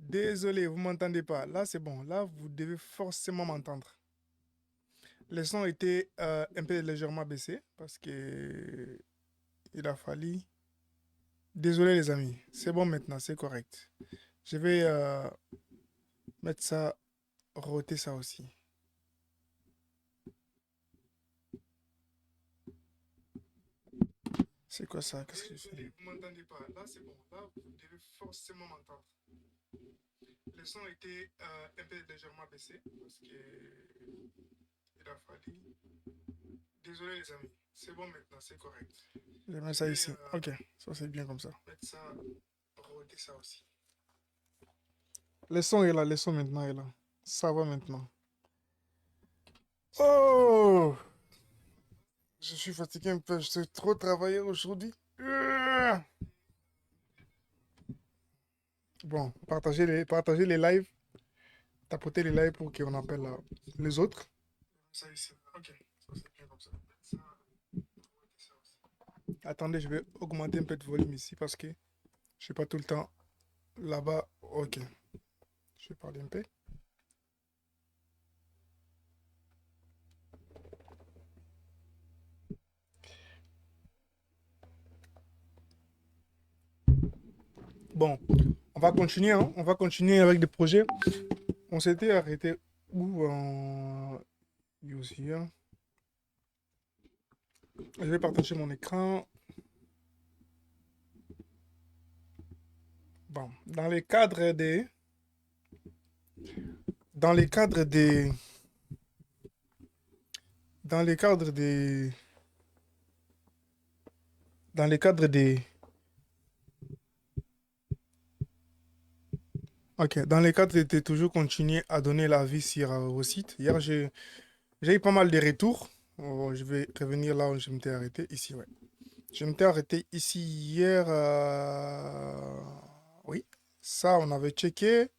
Désolé, vous m'entendez pas. Là, c'est bon. Là, vous devez forcément m'entendre. Le son était un peu légèrement baissé parce que il a fallu. Désolé, les amis. C'est bon maintenant, c'est correct. Je vais mettre ça, roter ça aussi. C'est quoi ça? Qu'est-ce que je fais? Vous m'entendez pas. Là, c'est bon. Là, vous devez forcément m'entendre. Le son était un peu légèrement baissé parce que il a fallu. Désolé, les amis. C'est bon maintenant, c'est correct. Je mets ça ici. Ok, ça c'est bien comme ça. Mettre ça, roter ça aussi. Le son est là, le son maintenant est là. Ça va maintenant. Oh! Je suis fatigué un peu, j'ai trop travaillé aujourd'hui. Bon, partagez les lives, tapotez les lives pour qu'on appelle les autres. Ça ici. Ok, ça c'est bien comme ça. Attendez, je vais augmenter un peu de volume ici parce que je suis pas tout le temps là-bas. Ok, je vais parler un peu. Bon, on va continuer, hein. On va continuer avec des projets. On s'était arrêté où en aussi, hein. Je vais partager mon écran. Bon, dans les cadres des, dans les cadres des, dans les cadres des, ok, dans les cadres de toujours continuer à donner la vie sur vos sites. Hier, j'ai eu pas mal de retours. Oh, je vais revenir là où je m'étais arrêté, ici, ouais. Je m'étais arrêté ici hier. Oui, ça, on avait checké.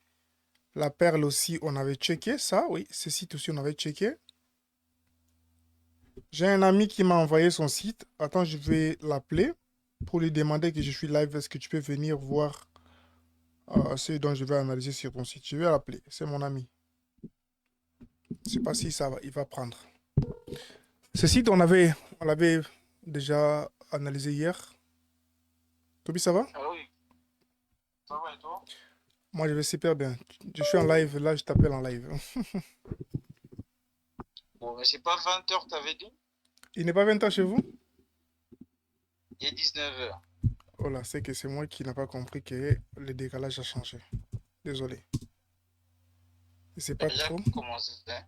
La perle aussi, on avait checké ça, oui. Ce site aussi, on avait checké. J'ai un ami qui m'a envoyé son site. Attends, je vais l'appeler pour lui demander que je suis live. Est-ce que tu peux venir voir ce dont je vais analyser sur ton site? Je vais l'appeler. C'est mon ami. Je ne sais pas si ça va, il va prendre. Ce site, on l'avait déjà analysé hier. Toby, ça va? Ah oui, ça va et toi? Moi, je vais super bien. Je suis en live. Là, je t'appelle en live. Bon, mais c'est pas 20 h, t'avais dit? Il n'est pas 20 ans chez vous? Il est 19 h. Oh là, c'est que c'est moi qui n'ai pas compris que le décalage a changé. Désolé. Et c'est T'as pas déjà trop. commencé, hein?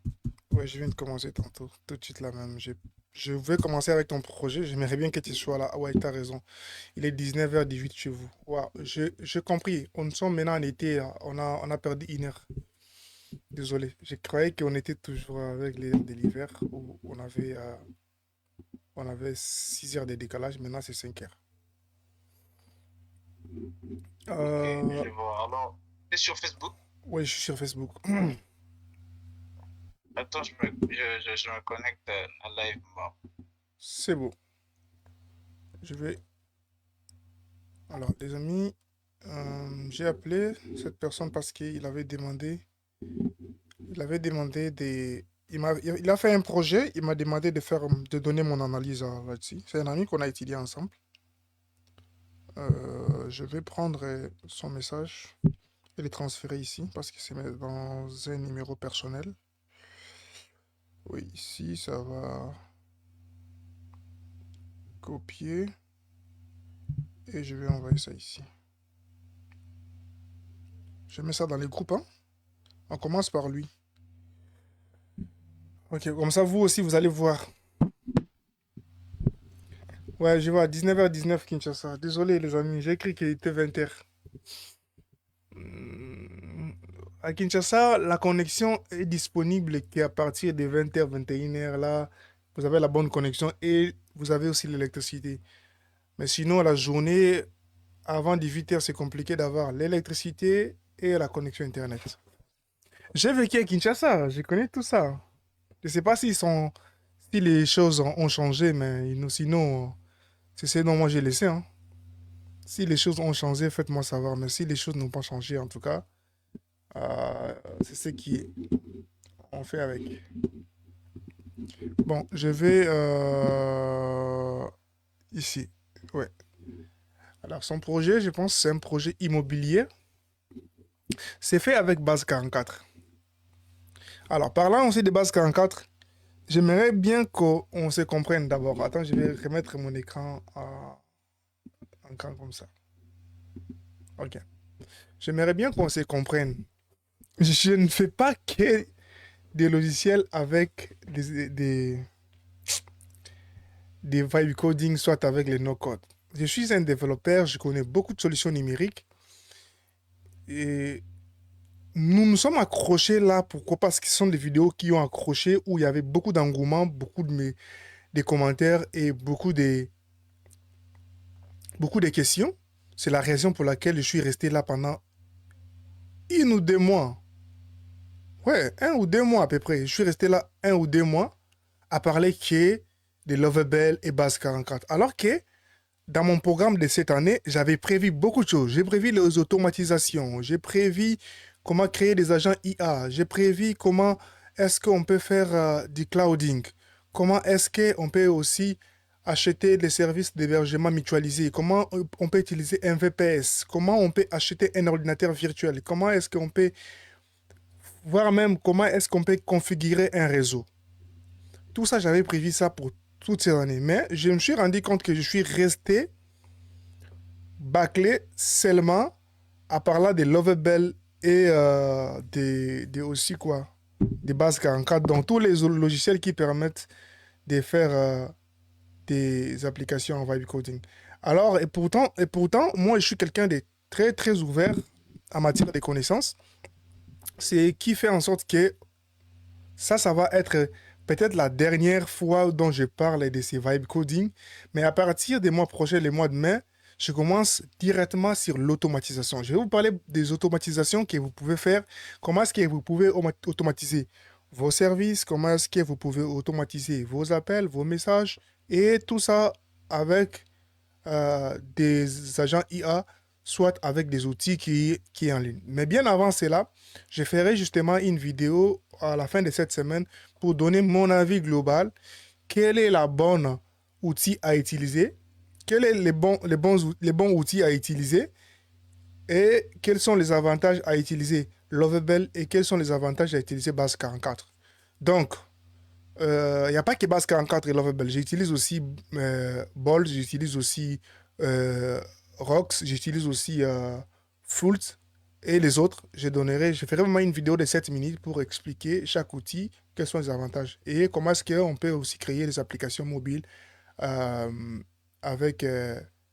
Ouais, je viens de commencer tantôt, tout de suite là même. Je vais commencer avec ton projet. J'aimerais bien que tu sois là. Ah ouais, t'as raison. Il est 19h18 chez vous. Waouh, j'ai compris. On sommes maintenant en été, là. On a perdu une heure. Désolé. Je croyais qu'on était toujours avec les heures de l'hiver où on avait 6 heures de décalage. Maintenant, c'est 5 heures. Ok, Euh, je vois. Alors, t'es sur Facebook? ouais, je suis sur Facebook. Attends, je me connecte à live. Bon. C'est beau. Je vais. Alors, les amis, j'ai appelé cette personne parce il avait demandé des, il a fait un projet, il m'a demandé de donner mon analyse là-dessus. C'est un ami qu'on a étudié ensemble. Je vais prendre son message et le transférer ici parce que c'est dans un numéro personnel. Oui, ici, ça va copier et je vais envoyer ça ici. Je mets ça dans les groupes, hein. On commence par lui. Ok, comme ça, vous aussi, vous allez voir. Ouais, je vois, 19h19 Kinshasa. Désolé, les amis, j'ai écrit qu'il était 20h. À Kinshasa, la connexion est disponible qu'à partir de 20h, 21h. Là, vous avez la bonne connexion et vous avez aussi l'électricité. Mais sinon, la journée, avant 18h, c'est compliqué d'avoir l'électricité et la connexion Internet. J'ai vécu à Kinshasa, je connais tout ça. Je ne sais pas si les choses ont changé, mais sinon, c'est ce dont moi j'ai laissé, hein. Si les choses ont changé, faites-moi savoir. Mais si les choses n'ont pas changé, en tout cas, C'est ce qui on fait avec. Bon, je vais ici. Ouais. Alors, son projet, je pense, c'est un projet immobilier. C'est fait avec base 44. Alors, parlant aussi de base 44, j'aimerais bien qu'on se comprenne d'abord. Attends, je vais remettre mon écran en camp comme ça. Ok. J'aimerais bien qu'on se comprenne. Je ne fais pas que des logiciels avec des vibe coding, soit avec les no-code. Je suis un développeur, je connais beaucoup de solutions numériques et nous nous sommes accrochés là. Pourquoi? Parce que ce sont des vidéos qui ont accroché où il y avait beaucoup d'engouement, beaucoup des commentaires et beaucoup de questions. C'est la raison pour laquelle je suis resté là pendant 1 ou 2 mois. Ouais, 1 ou 2 mois à peu près. Je suis resté là 1 ou 2 mois à parler que de Lovable et Base 44. Alors que dans mon programme de cette année, j'avais prévu beaucoup de choses. J'ai prévu les automatisations, j'ai prévu comment créer des agents IA, j'ai prévu comment est-ce qu'on peut faire du clouding, comment est-ce qu'on peut aussi acheter des services d'hébergement mutualisés, comment on peut utiliser un VPS, comment on peut acheter un ordinateur virtuel, comment est-ce qu'on peut voir même comment est-ce qu'on peut configurer un réseau. Tout ça, j'avais prévu ça pour toutes ces années. Mais je me suis rendu compte que je suis resté bâclé seulement à parler de Lovable et aussi quoi, des bases 44, donc tous les logiciels qui permettent de faire des applications en vibe coding. Alors, et pourtant, moi, je suis quelqu'un de très, très ouvert en matière de connaissances. C'est qui fait en sorte que ça va être peut-être la dernière fois dont je parle de ces vibe coding, mais à partir des mois prochains, les mois de mai, je commence directement sur l'automatisation. Je vais vous parler des automatisations que vous pouvez faire. Comment est-ce que vous pouvez automatiser vos services? Comment est-ce que vous pouvez automatiser vos appels, vos messages? Et tout ça avec des agents IA, soit avec des outils qui est en ligne. Mais bien avant cela, je ferai justement une vidéo à la fin de cette semaine pour donner mon avis global. Quel est la bonne outil à utiliser? Quels sont les bons outils à utiliser? Et quels sont les avantages à utiliser Lovable et quels sont les avantages à utiliser Base 44? Donc, il n'y a pas que Base 44 et Lovable. J'utilise aussi Bol, j'utilise aussi euh, Rox, j'utilise aussi Fult et les autres. Je ferai vraiment une vidéo de 7 minutes pour expliquer chaque outil, quels sont les avantages et comment est-ce qu'on peut aussi créer des applications mobiles euh, avec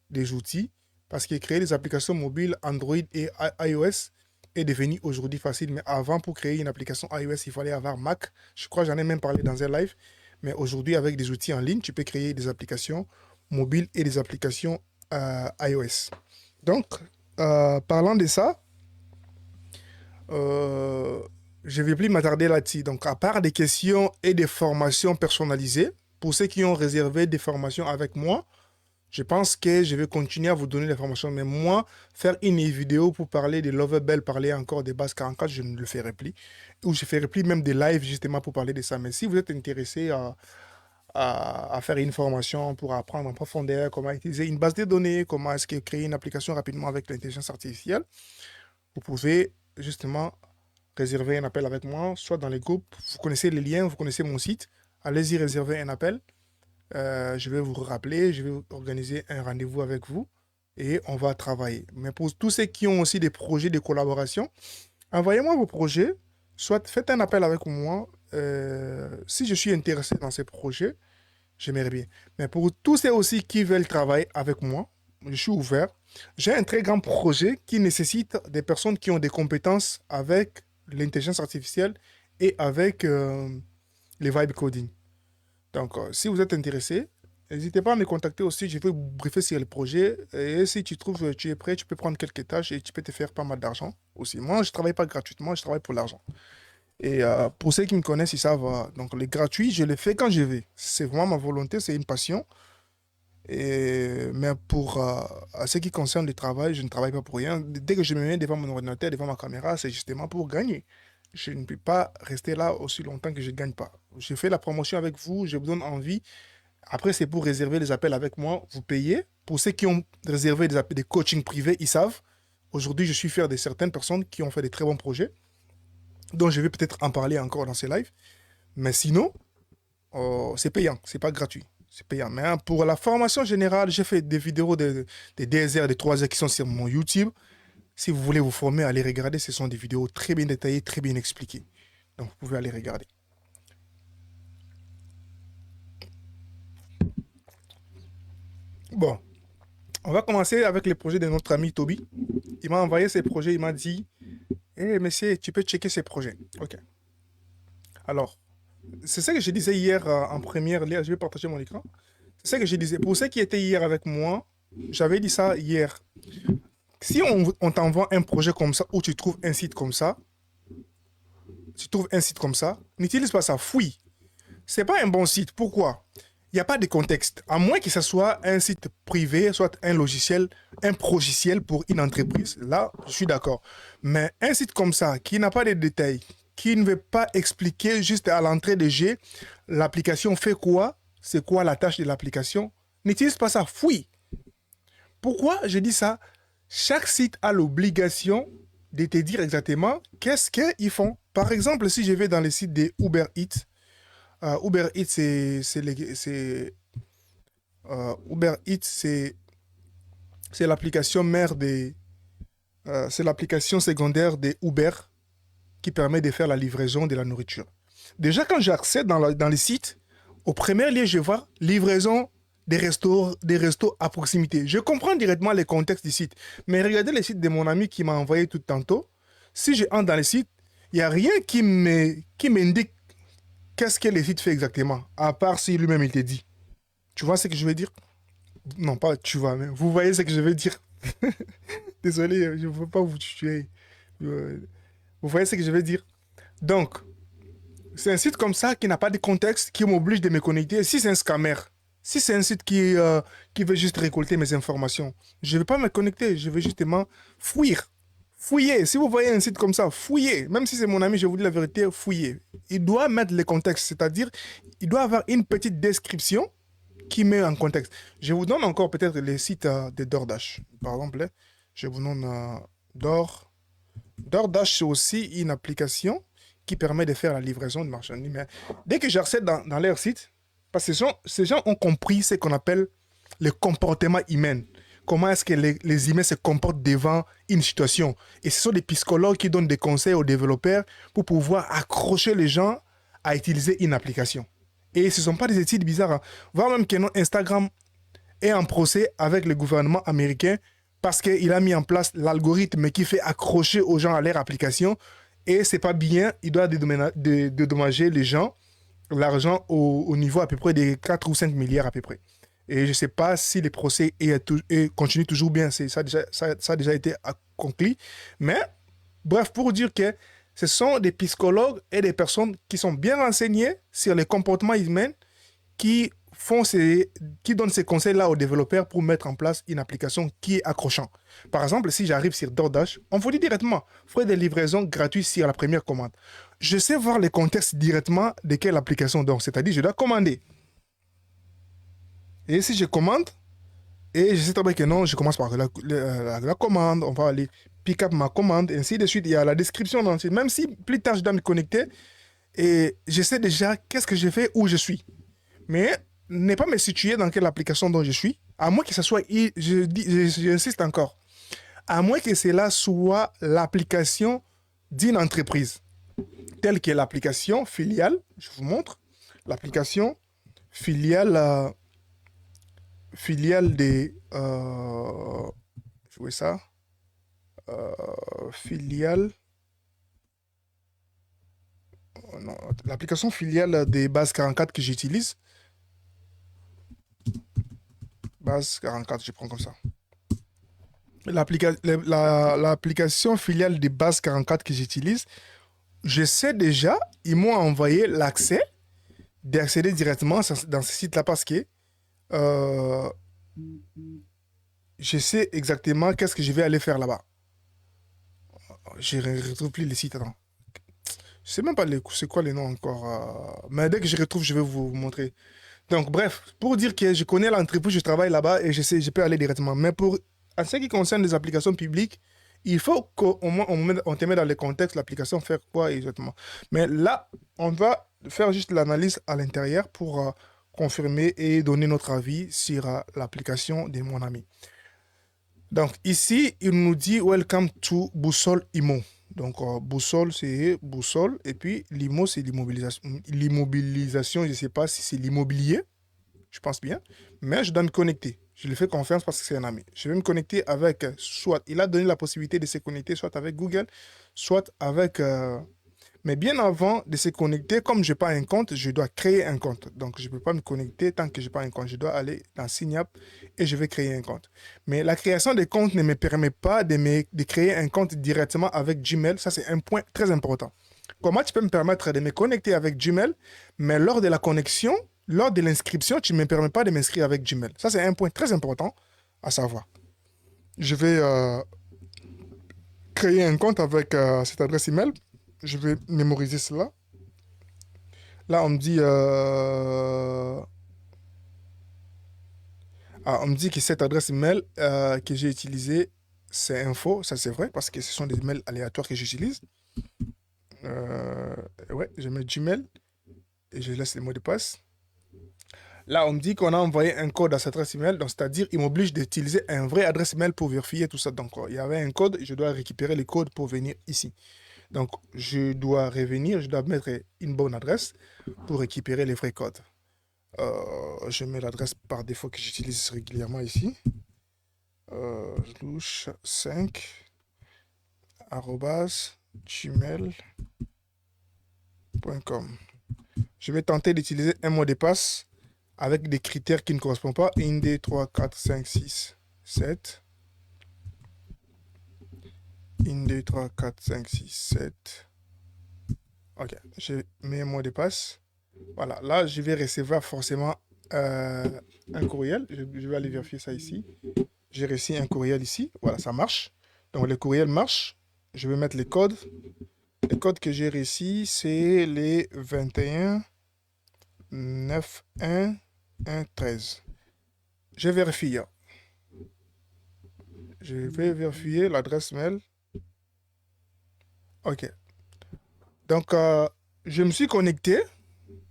des outils. Parce que créer des applications mobiles Android et iOS est devenu aujourd'hui facile. Mais avant, pour créer une application iOS, il fallait avoir Mac. Je crois que j'en ai même parlé dans un live. Mais aujourd'hui, avec des outils en ligne, tu peux créer des applications mobiles et des applications iOS. Donc, parlant de ça, euh, je ne vais plus m'attarder là-dessus. Donc, à part des questions et des formations personnalisées, pour ceux qui ont réservé des formations avec moi, je pense que je vais continuer à vous donner l'information. Mais moi, faire une vidéo pour parler de Lovable, parler encore des bases 44, je ne le ferai plus. Ou je ne ferai plus même des lives justement pour parler de ça. Mais si vous êtes intéressé à faire une formation pour apprendre en profondeur comment utiliser une base de données, comment est-ce que créer une application rapidement avec l'intelligence artificielle, vous pouvez justement réserver un appel avec moi, soit dans les groupes. Vous connaissez les liens, vous connaissez mon site. Allez-y réserver un appel. Je vais vous rappeler, je vais organiser un rendez-vous avec vous et on va travailler. Mais pour tous ceux qui ont aussi des projets de collaboration, envoyez-moi vos projets, soit faites un appel avec moi. Si je suis intéressé dans ces projets, j'aimerais bien. Mais pour tous ceux aussi qui veulent travailler avec moi, je suis ouvert. J'ai un très grand projet qui nécessite des personnes qui ont des compétences avec l'intelligence artificielle et avec les vibe coding. Donc, si vous êtes intéressé, n'hésitez pas à me contacter aussi. Je vais vous briefer sur le projet. Et si tu trouves que tu es prêt, tu peux prendre quelques tâches et tu peux te faire pas mal d'argent aussi. Moi, je ne travaille pas gratuitement, je travaille pour l'argent. Et pour ceux qui me connaissent, ils savent. Donc, les gratuits, je les fais quand je vais. C'est vraiment ma volonté, c'est une passion. Mais pour à ce qui concerne le travail, je ne travaille pas pour rien. Dès que je me mets devant mon ordinateur, devant ma caméra, c'est justement pour gagner. Je ne peux pas rester là aussi longtemps que je ne gagne pas. Je fais la promotion avec vous, je vous donne envie. Après, c'est pour réserver les appels avec moi. Vous payez. Pour ceux qui ont réservé des appels, des coachings privés, ils savent. Aujourd'hui, je suis fier de certaines personnes qui ont fait des très bons projets, dont je vais peut-être en parler encore dans ces lives. Mais sinon, c'est payant, c'est pas gratuit. C'est payant. Mais hein, pour la formation générale, j'ai fait des vidéos de 2 heures, de 3 heures qui sont sur mon YouTube. Si vous voulez vous former, allez regarder. Ce sont des vidéos très bien détaillées, très bien expliquées. Donc, vous pouvez aller regarder. Bon, on va commencer avec les projets de notre ami Toby. Il m'a envoyé ses projets. Il m'a dit, hé, monsieur, tu peux checker ces projets. OK. Alors, c'est ça que je disais hier en première. Là, je vais partager mon écran. C'est ça que je disais. Pour ceux qui étaient hier avec moi, j'avais dit ça hier. Si on t'envoie un projet comme ça, où tu trouves un site comme ça, n'utilise pas ça, fouille. C'est pas un bon site. Pourquoi? Il n'y a pas de contexte. À moins que ce soit un site privé, soit un logiciel, un progiciel pour une entreprise. Là, je suis d'accord. Mais un site comme ça, qui n'a pas de détails, qui ne veut pas expliquer juste à l'entrée de jeu, l'application fait quoi, c'est quoi la tâche de l'application, n'utilise pas ça, fouille. Pourquoi je dis ça? Chaque site a l'obligation de te dire exactement qu'est-ce qu'ils font. Par exemple, si je vais dans le site de Uber Eats, Uber Eats, Uber Eats, c'est l'application mère des, c'est l'application secondaire des Uber qui permet de faire la livraison de la nourriture. Déjà, quand j'accède dans le site, au premier lieu, je vois livraison des restos à proximité. Je comprends directement les contextes du site. Mais regardez le site de mon ami qui m'a envoyé tout tantôt. Si je entre dans le site, il n'y a rien qui m'indique qu'est-ce que le site fait exactement, à part si lui-même il te dit. Tu vois ce que je veux dire? Non, pas tu vois, mais vous voyez ce que je veux dire. Désolé, je ne veux pas vous tuer. Euh, Vous voyez ce que je veux dire? Donc, c'est un site comme ça qui n'a pas de contexte, qui m'oblige de me connecter. Si c'est un scammer, si c'est un site qui veut juste récolter mes informations, je ne vais pas me connecter, je vais justement fuir. Fouillez. Si vous voyez un site comme ça, fouillez. Même si c'est mon ami, je vous dis la vérité, fouillez. Il doit mettre le contexte, c'est-à-dire, il doit avoir une petite description qui met en contexte. Je vous donne encore peut-être les sites de DoorDash. Par exemple, hein, je vous donne Door. DoorDash, c'est aussi une application qui permet de faire la livraison de marchandises. Mais dès que j'accède dans leur site, parce que ces gens ont compris ce qu'on appelle le comportement humain. Comment est-ce que les humains se comportent devant une situation. Et ce sont des psychologues qui donnent des conseils aux développeurs pour pouvoir accrocher les gens à utiliser une application. Et ce ne sont pas des études bizarres. Hein. Voir même que notre Instagram est en procès avec le gouvernement américain parce qu'il a mis en place l'algorithme qui fait accrocher aux gens à leur application. Et c'est pas bien, il doit dédommager les gens, l'argent au niveau à peu près de 4 ou 5 milliards à peu près. Et je ne sais pas si les procès continuent toujours bien, ça a déjà été conclu. Mais bref, pour dire que ce sont des psychologues et des personnes qui sont bien renseignées sur les comportements humains qui qui donnent ces conseils-là aux développeurs pour mettre en place une application qui est accrochante. Par exemple, si j'arrive sur DoorDash, on vous dit directement, frais de livraison gratuits sur la première commande. Je sais voir les contextes directement de quelle application donc, c'est-à-dire je dois commander. Et si je commande, et je sais très bien que non, je commence par la commande, on va aller pick up ma commande, et ainsi de suite. Il y a la description dans le site. Même si plus tard je dois me connecter, et je sais déjà qu'est-ce que j'ai fait, où je suis. Mais ne pas me situer dans quelle application dont je suis, à moins que ce soit, j'insiste encore, à moins que cela soit l'application d'une entreprise, telle que l'application filiale, je vous montre, l'application filiale, filiale des... je vois ça, filiale... non, l'application filiale des bases 44 que j'utilise, base 44, je prends comme ça. L'application filiale des bases 44 que j'utilise, je sais déjà, ils m'ont envoyé l'accès d'accéder directement dans ce site-là parce que Je sais exactement qu'est-ce que je vais aller faire là-bas. Je ne retrouve plus les sites. Attends. Je sais même pas c'est quoi les noms encore. Mais dès que je retrouve, je vais vous montrer. Donc, bref, pour dire que je connais l'entreprise, je travaille là-bas et je sais, je peux aller directement. Mais pour, en ce qui concerne les applications publiques, il faut qu'au moins on te met dans le contexte, l'application faire quoi exactement. Mais là, on va faire juste l'analyse à l'intérieur pour confirmer et donner notre avis sur l'application de mon ami. Donc ici, il nous dit Welcome to Boussole Imo. Donc boussole, c'est boussole. Et puis l'IMO, c'est l'immobilisation. L'immobilisation, je ne sais pas si c'est l'immobilier, je pense bien. Mais je dois me connecter. Je lui fais confiance parce que c'est un ami. Je vais me connecter avec soit, il a donné la possibilité de se connecter soit avec Google, soit avec mais bien avant de se connecter, comme je n'ai pas un compte, je dois créer un compte. Donc, je ne peux pas me connecter tant que je n'ai pas un compte. Je dois aller dans Sign Up et je vais créer un compte. Mais la création des comptes ne me permet pas de créer un compte directement avec Gmail. Ça, c'est un point très important. Comment tu peux me permettre de me connecter avec Gmail, mais lors de la connexion, lors de l'inscription, tu ne me permets pas de m'inscrire avec Gmail. Ça, c'est un point très important à savoir. Je vais créer un compte avec cette adresse email. Je vais mémoriser cela. Là, on me dit, on me dit que cette adresse email que j'ai utilisée, c'est info. Ça, c'est vrai, parce que ce sont des mails aléatoires que j'utilise. Euh, ouais, je mets Gmail et je laisse les mots de passe. Là, on me dit qu'on a envoyé un code à cette adresse email, donc c'est-à-dire il m'oblige d'utiliser un vrai adresse email pour vérifier tout ça. Donc, il y avait un code, je dois récupérer le code pour venir ici. Donc, je dois revenir, je dois mettre une bonne adresse pour récupérer les vrais codes. Je mets l'adresse par défaut que j'utilise régulièrement ici. Louche5 gmail.com. Je vais tenter d'utiliser un mot de passe avec des critères qui ne correspondent pas. 1, 2, 3, 4, 5, 6, 7. 1, 2, 3, 4, 5, 6, 7. Ok, je mets un mot de passe. Voilà, là, je vais recevoir forcément un courriel. Je vais aller vérifier ça ici. J'ai reçu un courriel ici. Voilà, ça marche. Donc, le courriel marche. Je vais mettre les codes. Les codes que j'ai reçus, c'est les 21 9 1 1 13. Je vérifie. Je vais vérifier l'adresse mail. OK. Donc, je me suis connecté.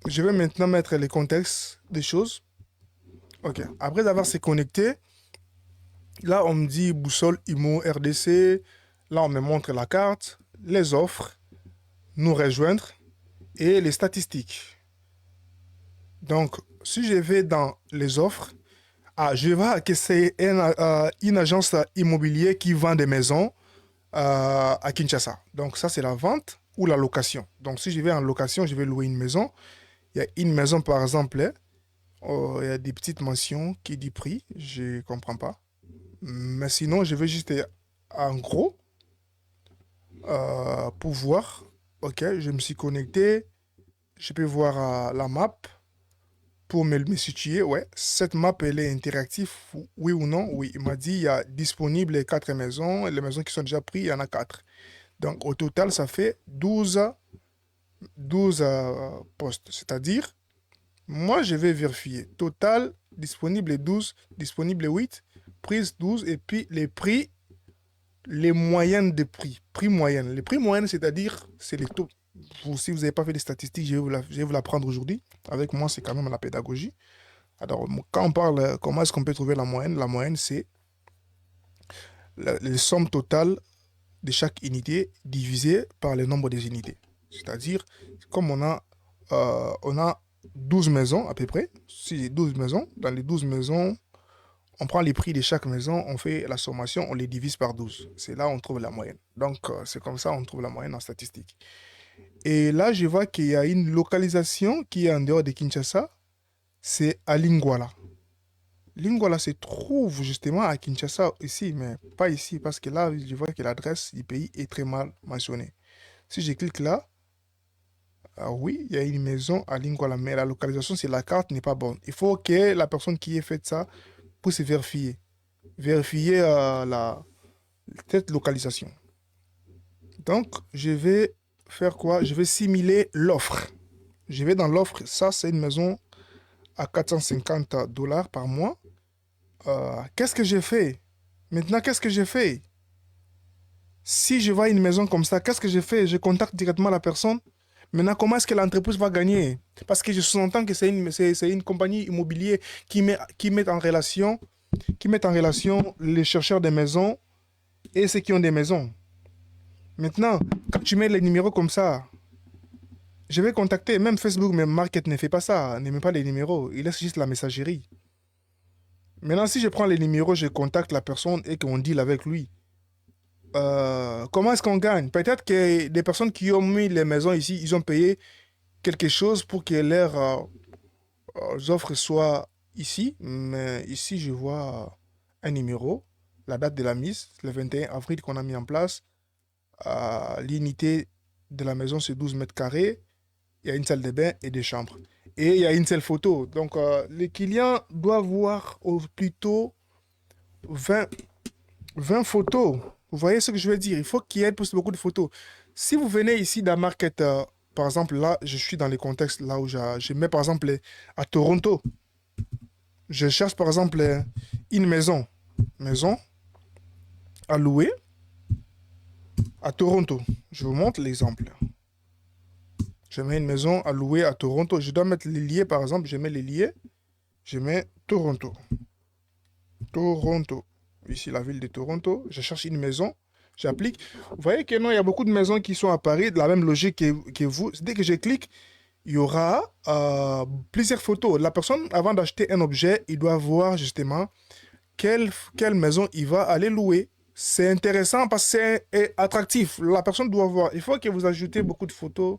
Je vais maintenant mettre les contextes des choses. OK. Après avoir se connecté, là, on me dit boussole IMO RDC. Là, on me montre la carte, les offres, nous rejoindre et les statistiques. Donc, si je vais dans les offres, je vois que c'est une agence immobilière qui vend des maisons à Kinshasa. Donc, ça, c'est la vente ou la location. Donc, si je vais en location, je vais louer une maison. Il y a une maison, par exemple, il y a des petites mentions qui disent prix. Je ne comprends pas. Mais sinon, je vais juste en gros pour voir. OK, je me suis connecté. Je peux voir la map pour me situer. Ouais, cette map, elle est interactive, oui ou non? Oui, il m'a dit il y a disponible 4 maisons. Les maisons qui sont déjà prises, il y en a 4. Donc, au total, ça fait 12 postes. C'est-à-dire, moi, je vais vérifier. Total, disponible 12, disponible 8, prise 12, et puis les prix, les moyennes de prix. Prix moyenne. Les prix moyennes, c'est-à-dire, c'est les taux. Si vous n'avez pas fait des statistiques, je vais vous l'apprendre aujourd'hui. Avec moi, c'est quand même la pédagogie. Alors, quand on parle, comment est-ce qu'on peut trouver la moyenne, c'est les sommes totales de chaque unité divisée par le nombre des unités. C'est-à-dire, comme on a 12 maisons à peu près, si 12 maisons, dans les 12 maisons, on prend les prix de chaque maison, on fait la sommation, on les divise par 12. C'est là où on trouve la moyenne. Donc, c'est comme ça qu'on trouve la moyenne en statistique. Et là, je vois qu'il y a une localisation qui est en dehors de Kinshasa, c'est à Lingwala. Lingwala se trouve justement à Kinshasa ici, mais pas ici, parce que là, je vois que l'adresse du pays est très mal mentionnée. Si je clique là, oui, il y a une maison à Lingwala, mais la localisation sur la carte n'est pas bonne. Il faut que la personne qui ait fait ça pour se vérifier. Vérifier cette localisation. Donc, je vais faire quoi? Je vais simuler l'offre. Je vais dans l'offre. Ça, c'est une maison à 450 dollars par mois. Qu'est-ce que j'ai fait? Maintenant, qu'est-ce que j'ai fait? Si je vois une maison comme ça, qu'est-ce que j'ai fait? Je contacte directement la personne. Maintenant, comment est-ce que l'entreprise va gagner? Parce que je sous-entends que c'est une compagnie immobilière qui met en relation les chercheurs de maisons et ceux qui ont des maisons. Maintenant, quand tu mets les numéros comme ça, je vais contacter, même Facebook, même Market ne fait pas ça, ne met pas les numéros, il laisse juste la messagerie. Maintenant, si je prends les numéros, je contacte la personne et qu'on deal avec lui. Comment est-ce qu'on gagne? Peut-être que des personnes qui ont mis les maisons ici, ils ont payé quelque chose pour que leurs offres soient ici. Mais ici, je vois un numéro, la date de la mise, le 21 avril qu'on a mis en place. L'unité de la maison, c'est 12 mètres carrés. Il y a une salle de bain et des chambres. Et il y a une seule photo. Donc, les clients doivent voir au plutôt 20 20 photos. Vous voyez ce que je veux dire? Il faut qu'il y ait plus beaucoup de photos. Si vous venez ici dans Market, par exemple, là, je suis dans les contextes là où je mets, par exemple, à Toronto. Je cherche, par exemple, une maison. Maison à louer à Toronto. Je vous montre l'exemple. Je mets une maison à louer à Toronto. Je dois mettre les liés, par exemple. Je mets les liés. Je mets Toronto. Toronto. Ici, la ville de Toronto. Je cherche une maison. J'applique. Vous voyez que non, il y a beaucoup de maisons qui sont à Paris, de la même logique que vous. Dès que je clique, il y aura plusieurs photos. La personne, avant d'acheter un objet, il doit voir justement quelle maison il va aller louer. C'est intéressant parce que c'est attractif. La personne doit voir. Il faut que vous ajoutez beaucoup de photos,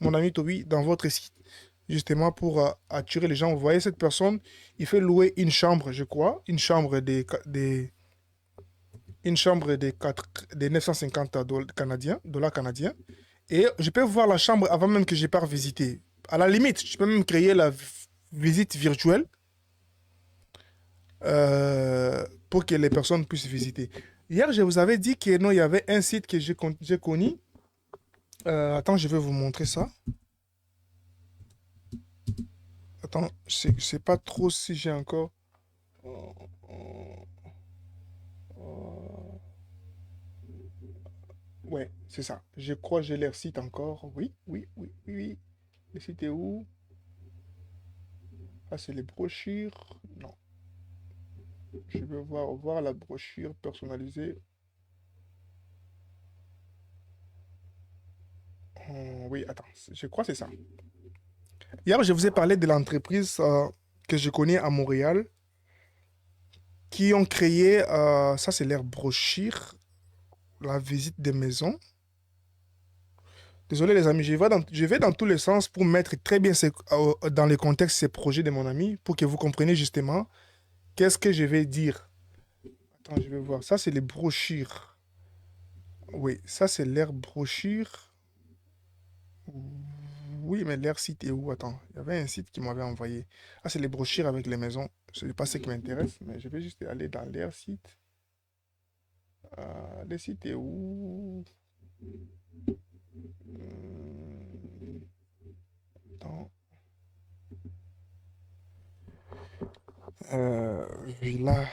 mon ami Toby, dans votre site, justement pour attirer les gens. Vous voyez cette personne, il fait louer une chambre, je crois, une chambre des 950 dollars canadiens. Et je peux voir la chambre avant même que je parte visiter. À la limite, je peux même créer la visite virtuelle pour que les personnes puissent visiter. Hier, je vous avais dit que non, il y avait un site que j'ai connu. Attends, je vais vous montrer ça. Attends, je sais pas trop si j'ai encore. Euh, euh, ouais, c'est ça. Je crois que j'ai leur site encore. Oui, oui, oui, oui, oui. Le site est où? Ah, c'est les brochures. Non, je vais voir la brochure personnalisée. Oui, attends, je crois que c'est ça. Hier, je vous ai parlé de l'entreprise que je connais à Montréal qui ont créé, ça c'est leur brochure, la visite des maisons. Désolé les amis, je vais dans tous les sens pour mettre très bien dans le contexte ces projets de mon ami pour que vous compreniez justement qu'est-ce que je vais dire. Attends, je vais voir. Ça c'est les brochures. Oui, ça c'est leur brochure. Oui, mais leur site est où? Attends, il y avait un site qui m'avait envoyé. Ah, c'est les brochures avec les maisons. Ce n'est pas ce qui m'intéresse, mais je vais juste aller dans leur site. Le site est où? Hmm, Attends. Villa,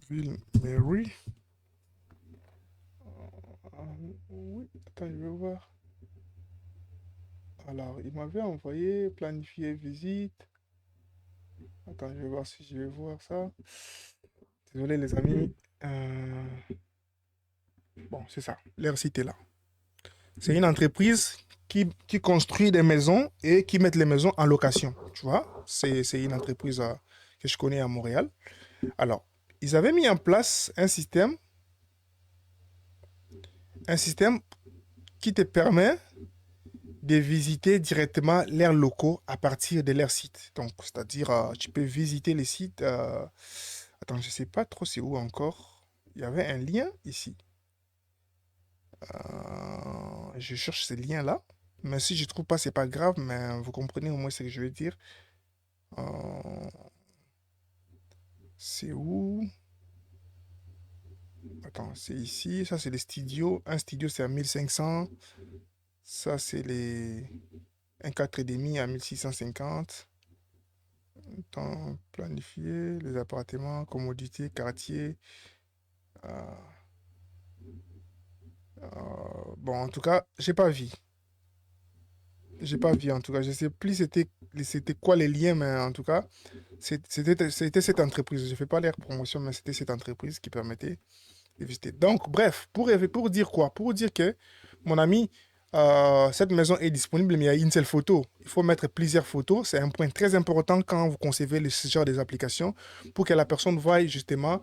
Ville Mary. Oui, attends, je vais voir. Alors, il m'avait envoyé planifier visite. Attends, je vais voir si je vais voir ça. Désolé les amis. Bon, c'est ça. Leur site est là. C'est une entreprise qui construit des maisons et qui met les maisons en location. Tu vois, c'est une entreprise que je connais à Montréal. Alors, ils avaient mis en place un système qui te permet de visiter directement leurs locaux à partir de leur site. Donc, c'est-à-dire, tu peux visiter les sites. Attends, je ne sais pas trop c'est où encore. Il y avait un lien ici. Je cherche ce lien-là. Mais si je ne trouve pas, c'est pas grave. Mais vous comprenez au moins ce que je veux dire. C'est où? Attends, c'est ici. Ça, c'est les studios. Un studio, c'est à 1500. Ça, c'est les... Un 4,5 à 1650. Temps planifié, les appartements, commodités, quartier. euh, bon, en tout cas, j'ai pas vu. J'ai pas vu, en tout cas. Je sais plus c'était quoi les liens, mais en tout cas, c'était cette entreprise. Je fais pas l'air promotion, mais c'était cette entreprise qui permettait de visiter. Donc, bref, pour dire quoi? Pour dire que, mon ami, cette maison est disponible, mais il y a une seule photo. Il faut mettre plusieurs photos. C'est un point très important quand vous concevez ce genre des applications pour que la personne voie justement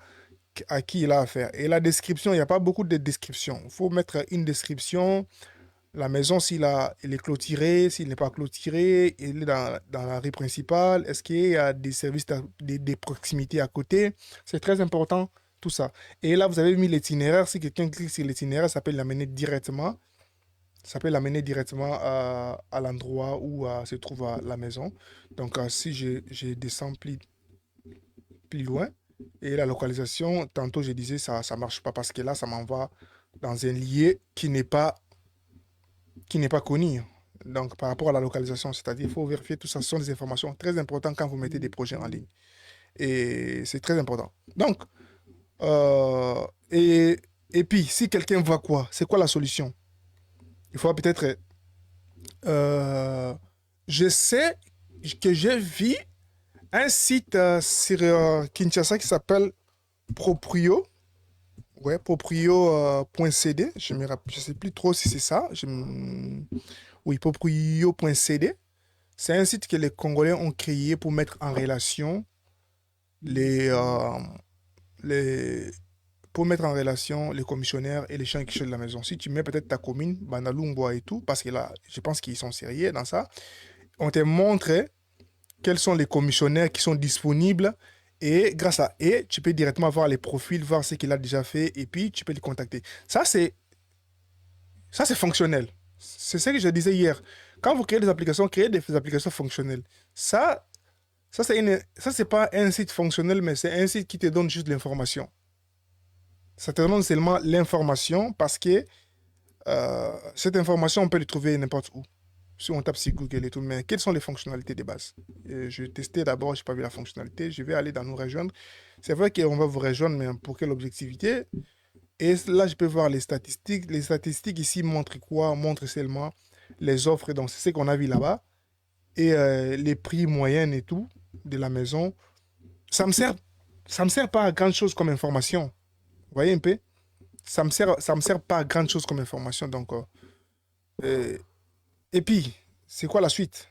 à qui il a affaire. Et la description, il n'y a pas beaucoup de description. Il faut mettre une description. La maison, il est clôturé, s'il n'est pas clôturé, il est dans la rue principale. Est-ce qu'il y a des services, des proximités à côté? C'est très important, tout ça. Et là, vous avez mis l'itinéraire. Si quelqu'un clique sur l'itinéraire, ça peut l'amener directement. Ça peut l'amener directement à l'endroit où se trouve la maison. Donc, si je descends plus loin, et la localisation, tantôt je disais, ça ne marche pas parce que là, ça m'envoie dans un lieu qui n'est pas connu. Donc, par rapport à la localisation, c'est-à-dire, il faut vérifier tout ça. Ce sont des informations très importantes quand vous mettez des projets en ligne. Et c'est très important. Donc, euh, et, et puis, si quelqu'un voit quoi, c'est quoi la solution? Il faut peut-être... euh, je sais que j'ai vu un site sur Kinshasa qui s'appelle Proprio. Ouais, proprio.cd. Je sais plus trop si c'est ça. Oui, proprio.cd. C'est un site que les Congolais ont créé pour mettre en relation les, euh, les, pour mettre en relation les commissionnaires et les gens qui cherchent de la maison. Si tu mets peut-être ta commune, Banalungwa et tout, parce que là, je pense qu'ils sont sérieux dans ça, on te montre quels sont les commissionnaires qui sont disponibles et grâce à eux, tu peux directement voir les profils, voir ce qu'il a déjà fait et puis tu peux les contacter. Ça, c'est fonctionnel. C'est ce que je disais hier. Quand vous créez des applications, créez des applications fonctionnelles. Ça, ça c'est pas un site fonctionnel, mais c'est un site qui te donne juste l'information. Ça te donne seulement l'information parce que cette information, on peut la trouver n'importe où. Si on tape sur Google et tout, mais quelles sont les fonctionnalités de base? Je vais tester d'abord, je n'ai pas vu la fonctionnalité, je vais aller dans nous rejoindre. C'est vrai qu'on va vous rejoindre, mais pour quelle objectivité? Et là, je peux voir les statistiques. Les statistiques ici montrent quoi? Montrent seulement les offres, donc c'est ce qu'on a vu là-bas, et les prix moyens et tout de la maison. Ça me sert, ça me sert pas à grand chose comme information. Vous voyez un peu? Ça me sert pas à grand chose comme information. Donc, euh, et puis, c'est quoi la suite?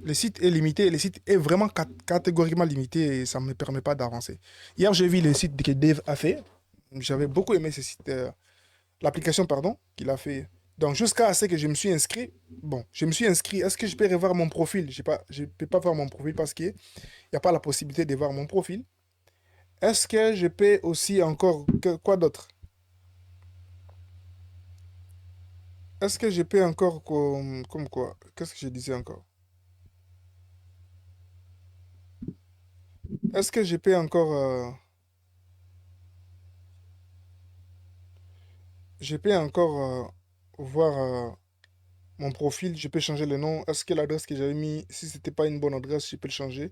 Le site est limité, le site est vraiment catégoriquement limité et ça ne me permet pas d'avancer. Hier, j'ai vu le site que Dave a fait. J'avais beaucoup aimé ce site, l'application, pardon, qu'il a fait. Donc, jusqu'à ce que je me suis inscrit, bon, je me suis inscrit. Est-ce que je peux revoir mon profil? Je ne peux pas voir mon profil parce qu'il n'y a pas la possibilité de voir mon profil. Est-ce que je peux aussi encore... quoi d'autre? Est-ce que je peux encore comme quoi? Qu'est-ce que je disais encore? Est-ce que je peux encore... je peux encore voir mon profil, je peux changer le nom. Est-ce que l'adresse que j'avais mis, si c'était pas une bonne adresse, je peux le changer.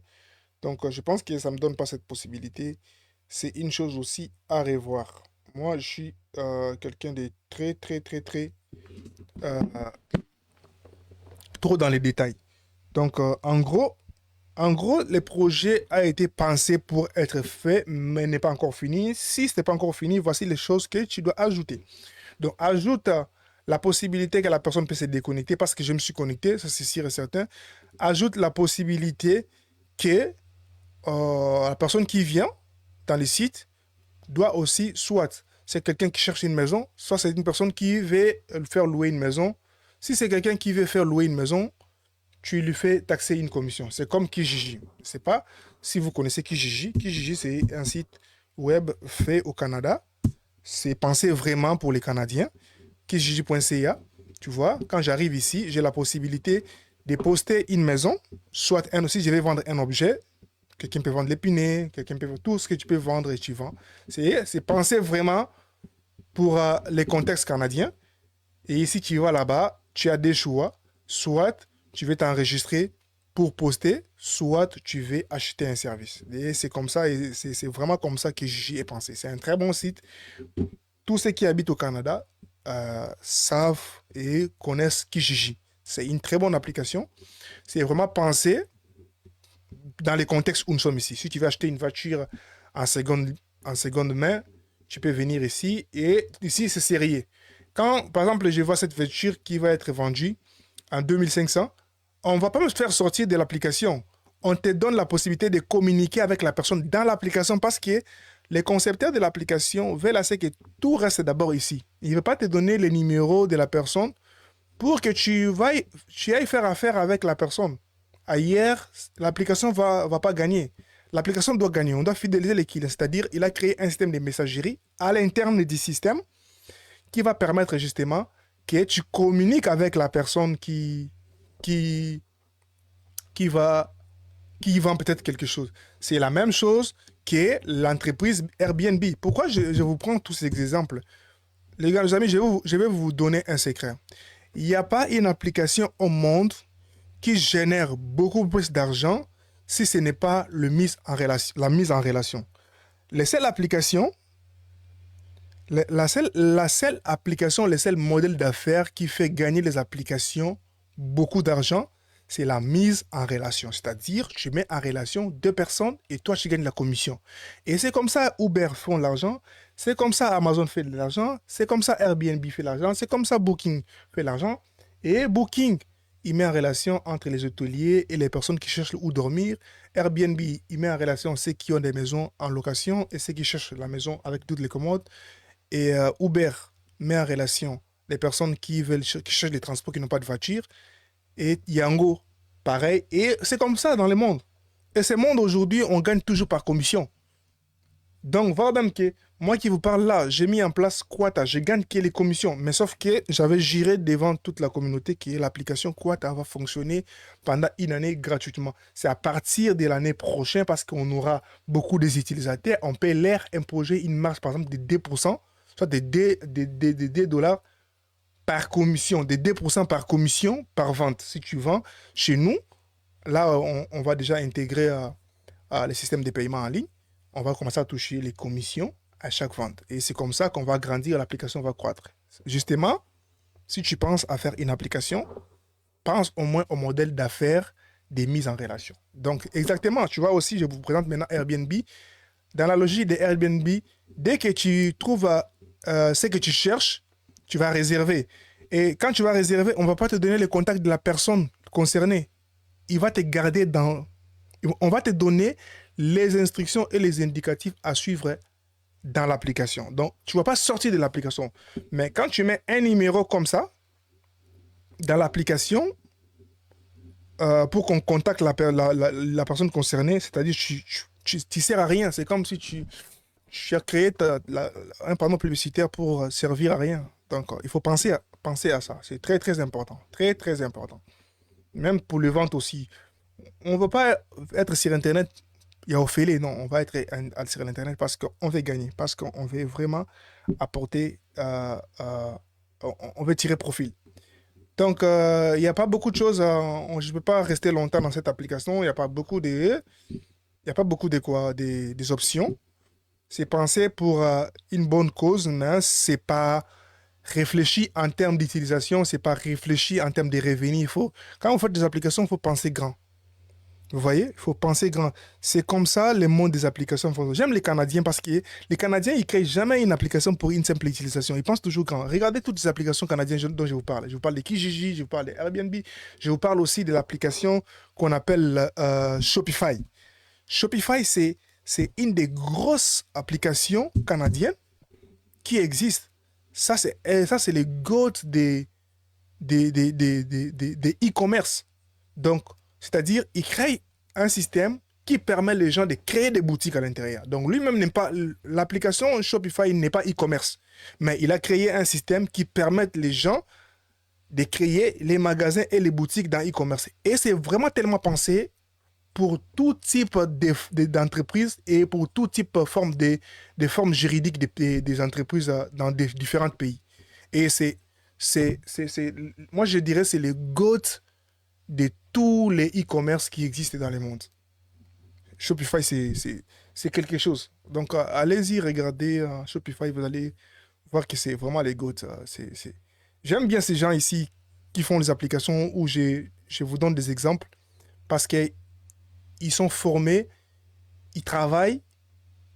Donc, je pense que ça me donne pas cette possibilité. C'est une chose aussi à revoir. Moi, je suis quelqu'un de très, très, très, très euh, trop dans les détails. Donc, en gros, le projet a été pensé pour être fait, mais n'est pas encore fini. Si ce n'est pas encore fini, voici les choses que tu dois ajouter. Donc, ajoute la possibilité que la personne peut se déconnecter parce que je me suis connecté, ça c'est sûr et certain. Ajoute la possibilité que la personne qui vient dans le site doit aussi, soit c'est quelqu'un qui cherche une maison, soit c'est une personne qui veut faire louer une maison. Si c'est quelqu'un qui veut faire louer une maison, tu lui fais taxer une commission. C'est comme Kijiji. Je ne sais pas si vous connaissez Kijiji. Kijiji, c'est un site web fait au Canada. C'est pensé vraiment pour les Canadiens. Kijiji.ca. Tu vois, quand j'arrive ici, j'ai la possibilité de poster une maison, soit un aussi, je vais vendre un objet. Quelqu'un peut vendre l'épinay, quelqu'un peut vendre tout ce que tu peux vendre et tu vends. C'est penser vraiment pour les contextes canadiens. Et ici, tu vas là-bas, tu as des choix. Soit tu veux t'enregistrer pour poster, soit tu veux acheter un service. Et c'est comme ça, et c'est vraiment comme ça que j'y ai pensé. C'est un très bon site. Tous ceux qui habitent au Canada savent et connaissent Kijiji. C'est une très bonne application. C'est vraiment pensé dans les contextes où nous sommes ici. Si tu veux acheter une voiture en seconde main, tu peux venir ici. Et ici, c'est sérieux. Quand, par exemple, je vois cette voiture qui va être vendue en 2500, on ne va pas me faire sortir de l'application. On te donne la possibilité de communiquer avec la personne dans l'application parce que les concepteurs de l'application veulent assez que tout reste d'abord ici. Il ne veut pas te donner le numéro de la personne pour que tu ailles faire affaire avec la personne. Ailleurs, l'application va pas gagner. L'application doit gagner. On doit fidéliser les clients. C'est-à-dire, il a créé un système de messagerie à l'interne du système qui va permettre justement que tu communiques avec la personne qui, qui va, qui vend peut-être quelque chose. C'est la même chose que l'entreprise Airbnb. Pourquoi je vous prends tous ces exemples? Les gars, les amis, je vais vous donner un secret. Il n'y a pas une application au monde qui génère beaucoup plus d'argent si ce n'est pas la mise en relation. Les seules applications, la seule application, le seul modèle d'affaires qui fait gagner les applications beaucoup d'argent, c'est la mise en relation. C'est-à-dire, tu mets en relation deux personnes et toi, tu gagnes la commission. Et c'est comme ça Uber font l'argent, c'est comme ça Amazon fait de l'argent, c'est comme ça Airbnb fait l'argent, c'est comme ça Booking fait l'argent. Et Booking, il met en relation entre les hôteliers et les personnes qui cherchent où dormir. Airbnb, il met en relation ceux qui ont des maisons en location et ceux qui cherchent la maison avec toutes les commodes. Et Uber met en relation les personnes qui cherchent des transports qui n'ont pas de voiture. Et Yango, pareil. Et c'est comme ça dans le monde. Et ce monde aujourd'hui, on gagne toujours par commission. Donc, voilà même que moi qui vous parle là, j'ai mis en place Quata, je gagne que les commissions. Mais sauf que j'avais juré devant toute la communauté que l'application Quata va fonctionner pendant une année gratuitement. C'est à partir de l'année prochaine parce qu'on aura beaucoup des utilisateurs. On peut leur imposer une marge, par exemple, de 2%, soit de 2 dollars par commission, de 2% par commission par vente. Si tu vends chez nous, là, on va déjà intégrer le système de paiement en ligne. On va commencer à toucher les commissions à chaque vente. Et c'est comme ça qu'on va grandir, l'application va croître. Justement, si tu penses à faire une application, pense au moins au modèle d'affaires des mises en relation. Donc, exactement, tu vois aussi, je vous présente maintenant Airbnb. Dans la logique de Airbnb, dès que tu trouves ce que tu cherches, tu vas réserver. Et quand tu vas réserver, on ne va pas te donner le contact de la personne concernée. Il va te garder dans... On va te donner les instructions et les indicatifs à suivre dans l'application. Donc, tu ne vas pas sortir de l'application. Mais quand tu mets un numéro comme ça dans l'application, pour qu'on contacte la personne concernée, c'est-à-dire tu ne sers à rien. C'est comme si tu as créé un panneau publicitaire pour servir à rien. Donc, il faut penser à ça. C'est très, très important. Très, très important. Même pour les ventes aussi. On ne veut pas être sur Internet. Il y a Ophélie, non, on va être sur Internet parce qu'on veut gagner, parce qu'on veut vraiment apporter, on veut tirer profit. Donc, il n'y a pas beaucoup de choses, je ne peux pas rester longtemps dans cette application, il n'y a pas beaucoup de quoi, des options. C'est pensé pour une bonne cause, mais c'est pas réfléchi en termes d'utilisation, c'est pas réfléchi en termes de revenus. Quand vous faites des applications, il faut penser grand. Vous voyez, il faut penser grand. C'est comme ça le monde des applications fonctionne. J'aime les Canadiens parce que les Canadiens, ils ne créent jamais une application pour une simple utilisation. Ils pensent toujours grand. Regardez toutes les applications canadiennes dont je vous parle. Je vous parle de Kijiji, je vous parle de Airbnb, je vous parle aussi de l'application qu'on appelle Shopify. Shopify, c'est une des grosses applications canadiennes qui existent. Ça, c'est les GOAT des e-commerce. Donc, c'est-à-dire, il crée un système qui permet les gens de créer des boutiques à l'intérieur. Donc, lui-même n'est pas... L'application Shopify n'est pas e-commerce. Mais il a créé un système qui permet les gens de créer les magasins et les boutiques dans e-commerce. Et c'est vraiment tellement pensé pour tout type d'entreprise et pour tout type de forme de formes juridiques des entreprises dans différents pays. Et moi, je dirais, c'est le GOAT de tous les e-commerce qui existent dans le monde. Shopify, c'est quelque chose. Donc, allez-y, regardez Shopify, vous allez voir que c'est vraiment les GOAT. J'aime bien ces gens ici qui font les applications où je vous donne des exemples parce qu'ils sont formés, ils travaillent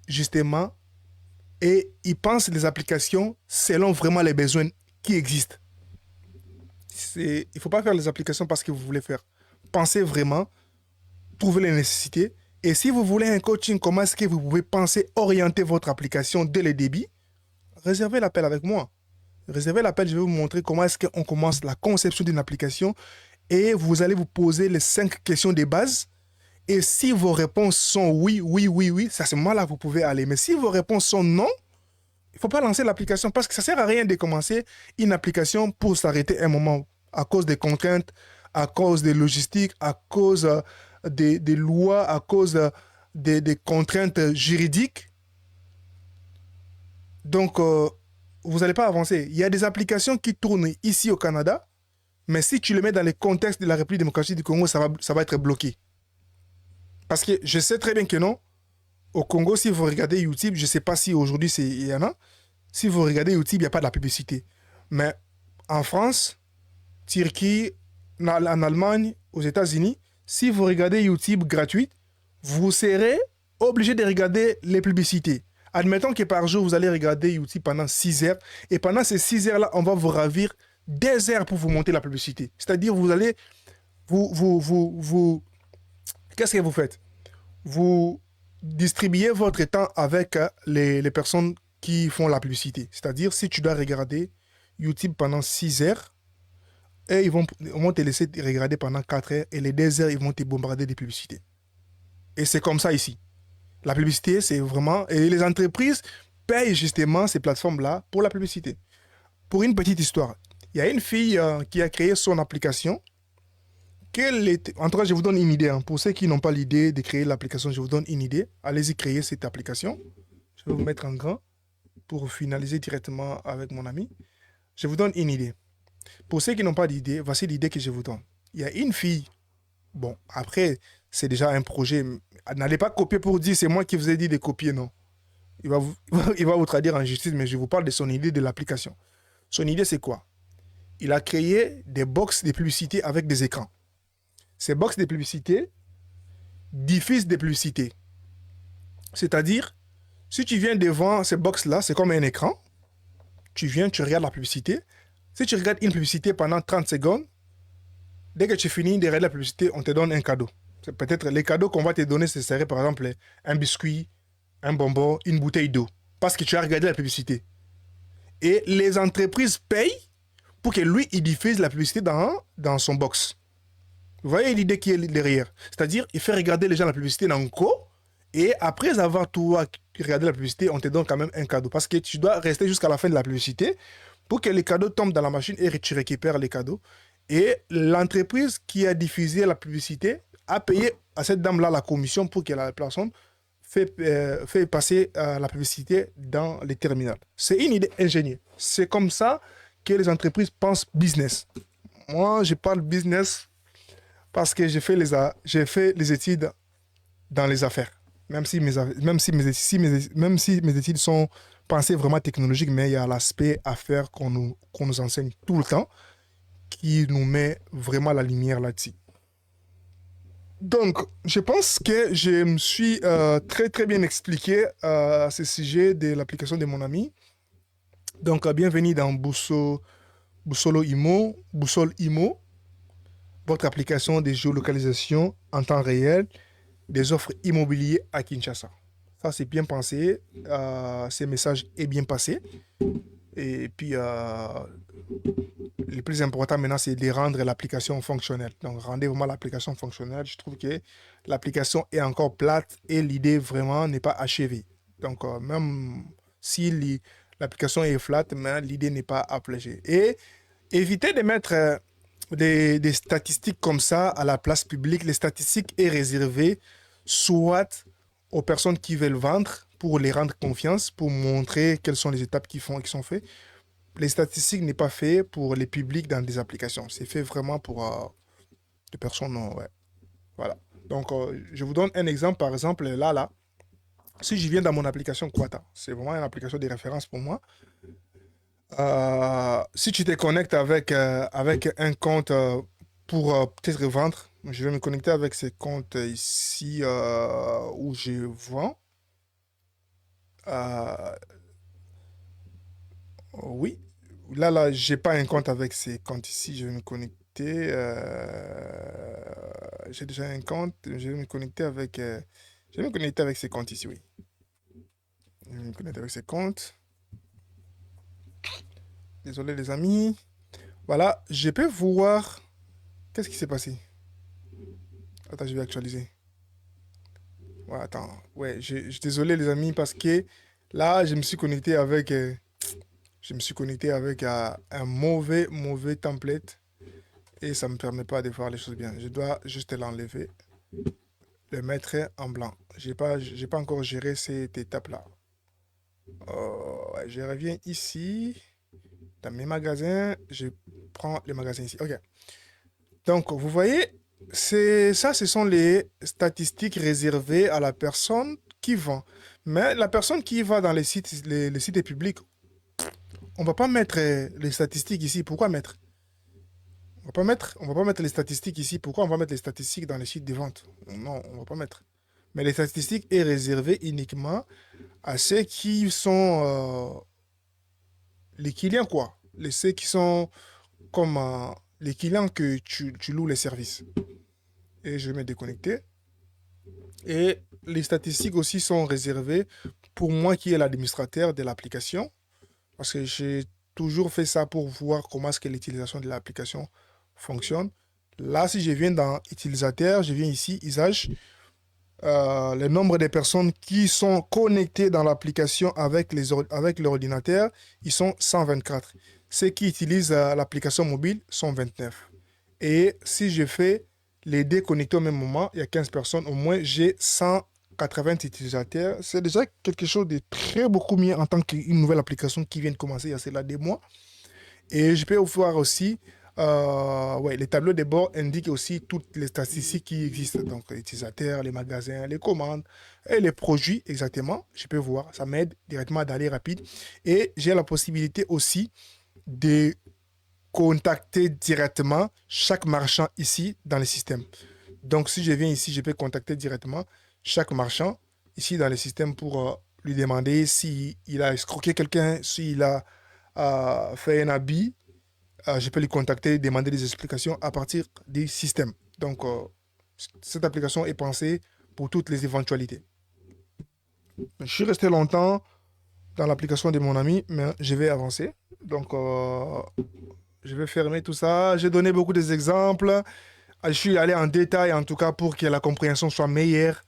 justement et ils pensent les applications selon vraiment les besoins qui existent. Il ne faut pas faire les applications parce que vous voulez faire. Pensez vraiment, trouvez les nécessités. Et si vous voulez un coaching, comment est-ce que vous pouvez penser orienter votre application dès le début? Réservez l'appel avec moi. Réservez l'appel, je vais vous montrer comment est-ce qu'on commence la conception d'une application et vous allez vous poser les 5 questions de base. Et si vos réponses sont oui, oui, oui, oui, c'est à ce moment-là que vous pouvez aller. Mais si vos réponses sont non, il ne faut pas lancer l'application parce que ça ne sert à rien de commencer une application pour s'arrêter un moment à cause des contraintes, à cause des logistiques, à cause des lois, à cause des contraintes juridiques. Donc, vous n'allez pas avancer. Il y a des applications qui tournent ici au Canada, mais si tu les mets dans le contexte de la République démocratique du Congo, ça va être bloqué. Parce que je sais très bien que non. Au Congo, si vous regardez YouTube, je ne sais pas si aujourd'hui il y en a. Si vous regardez YouTube, il n'y a pas de la publicité. Mais en France, Turquie, en Allemagne, aux États-Unis, si vous regardez YouTube gratuit, vous serez obligé de regarder les publicités. Admettons que par jour, vous allez regarder YouTube pendant 6 heures. Et pendant ces 6 heures-là, on va vous ravir des heures pour vous monter la publicité. C'est-à-dire, vous allez... Qu'est-ce que vous faites? Vous distribuez votre temps avec les personnes qui font la publicité. C'est-à-dire, si tu dois regarder YouTube pendant 6 heures, et ils vont te laisser regarder pendant 4 heures, et les 2 heures, ils vont te bombarder des publicités. Et c'est comme ça ici. La publicité, c'est vraiment... Et les entreprises payent justement ces plateformes-là pour la publicité. Pour une petite histoire, il y a une fille qui a créé son application. En tout cas, je vous donne une idée. Pour ceux qui n'ont pas l'idée de créer l'application, je vous donne une idée. Allez-y créer cette application. Je vais vous mettre en grand pour finaliser directement avec mon ami. Je vous donne une idée. Pour ceux qui n'ont pas d'idée, voici l'idée que je vous donne. Il y a une fille. Bon, après, c'est déjà un projet. N'allez pas copier pour dire c'est moi qui vous ai dit de copier, non. Il va vous traduire en justice, mais je vous parle de son idée de l'application. Son idée, c'est quoi? Il a créé des box de publicité avec des écrans. Ces box de publicité diffusent des publicités. C'est-à-dire, si tu viens devant ces box-là, c'est comme un écran. Tu viens, tu regardes la publicité. Si tu regardes une publicité pendant 30 secondes, dès que tu finis de regarder la publicité, on te donne un cadeau. C'est peut-être les cadeaux qu'on va te donner, ce serait par exemple un biscuit, un bonbon, une bouteille d'eau. Parce que tu as regardé la publicité. Et les entreprises payent pour que lui, il diffuse la publicité dans son box. Vous voyez l'idée qui est derrière. C'est-à-dire, il fait regarder les gens la publicité dans le co. Et après avoir tout regardé la publicité, on te donne quand même un cadeau. Parce que tu dois rester jusqu'à la fin de la publicité pour que les cadeaux tombent dans la machine et tu récupères les cadeaux. Et l'entreprise qui a diffusé la publicité a payé à cette dame-là la commission pour que la personne fait passer la publicité dans les terminaux. C'est une idée ingénieuse. C'est comme ça que les entreprises pensent business. Moi, je parle business parce que j'ai fait les études dans les affaires. Même si mes études sont pensées vraiment technologiques, mais il y a l'aspect affaires qu'on nous enseigne tout le temps qui nous met vraiment la lumière là-dessus. Donc, je pense que je me suis très très bien expliqué à ce sujet de l'application de mon ami. Donc, bienvenue dans Boussole Imo, votre application de géolocalisation en temps réel des offres immobilières à Kinshasa. Ça, c'est bien pensé. Ce message est bien passé. Et puis, le plus important maintenant, c'est de rendre l'application fonctionnelle. Donc, rendez vraiment l'application fonctionnelle. Je trouve que l'application est encore plate et l'idée vraiment n'est pas achevée. Donc, même si l'application est flat, mais l'idée n'est pas appliquée. Et évitez de mettre des statistiques comme ça à la place publique. Les statistiques est réservées soit aux personnes qui veulent vendre pour les rendre confiance, pour montrer quelles sont les étapes qui sont faites. Les statistiques n'est pas fait pour les publics dans des applications. C'est fait vraiment pour des personnes. Ouais. Voilà. Donc, je vous donne un exemple. Par exemple, là, si je viens dans mon application Quata, c'est vraiment une application de référence pour moi. Si tu te connectes avec un compte pour peut-être vendre, je vais me connecter avec ces comptes ici où je vends. Euh, oui, là, j'ai pas un compte avec ces comptes ici. Je vais me connecter. J'ai déjà un compte. Je vais me connecter je vais me connecter avec ces comptes ici, oui. Je vais me connecter avec ces comptes. Désolé, les amis. Voilà, je peux voir. Qu'est-ce qui s'est passé? Attends, je vais actualiser. Ouais, attends. Ouais, désolé, les amis, parce que là, je me suis connecté avec un mauvais template et ça ne me permet pas de voir les choses bien. Je dois juste l'enlever, le mettre en blanc. J'ai pas encore géré cette étape-là. Ouais, je reviens ici, dans mes magasins. Je prends les magasins ici. OK. Donc, vous voyez, ce sont les statistiques réservées à la personne qui vend. Mais la personne qui va dans les sites publics, on va pas mettre les statistiques ici. Pourquoi mettre? On va pas mettre les statistiques ici. Pourquoi on va mettre les statistiques dans les sites de vente? Non, on va pas mettre. Mais les statistiques est réservées uniquement à ceux qui sont les clients, quoi. Ceux qui sont comme les clients que tu loues les services. Et je vais me déconnecter. Et les statistiques aussi sont réservées pour moi qui est l'administrateur de l'application, parce que j'ai toujours fait ça pour voir comment est-ce que l'utilisation de l'application fonctionne. Là, si je viens dans utilisateur, je viens ici, usage, le nombre de personnes qui sont connectées dans l'application avec l'ordinateur, ils sont 124. Ceux qui utilisent l'application mobile sont 29. Et si je fais les déconnecter au même moment, il y a 15 personnes, au moins j'ai 180 utilisateurs. C'est déjà quelque chose de très beaucoup mieux en tant qu'une nouvelle application qui vient de commencer il y a cela des mois. Et je peux voir aussi, ouais, les tableaux de bord indiquent aussi toutes les statistiques qui existent. Donc, les utilisateurs, les magasins, les commandes et les produits exactement. Je peux voir, ça m'aide directement d'aller rapide. Et j'ai la possibilité aussi de contacter directement chaque marchand ici dans le système. Donc, si je viens ici, je peux contacter directement chaque marchand ici dans le système pour lui demander s'il a escroqué quelqu'un, s'il a fait un habit. Je peux lui contacter, demander des explications à partir du système. Donc, cette application est pensée pour toutes les éventualités. Je suis resté longtemps dans l'application de mon ami, mais je vais avancer. Donc, je vais fermer tout ça. J'ai donné beaucoup d'exemples. Je suis allé en détail, en tout cas, pour que la compréhension soit meilleure.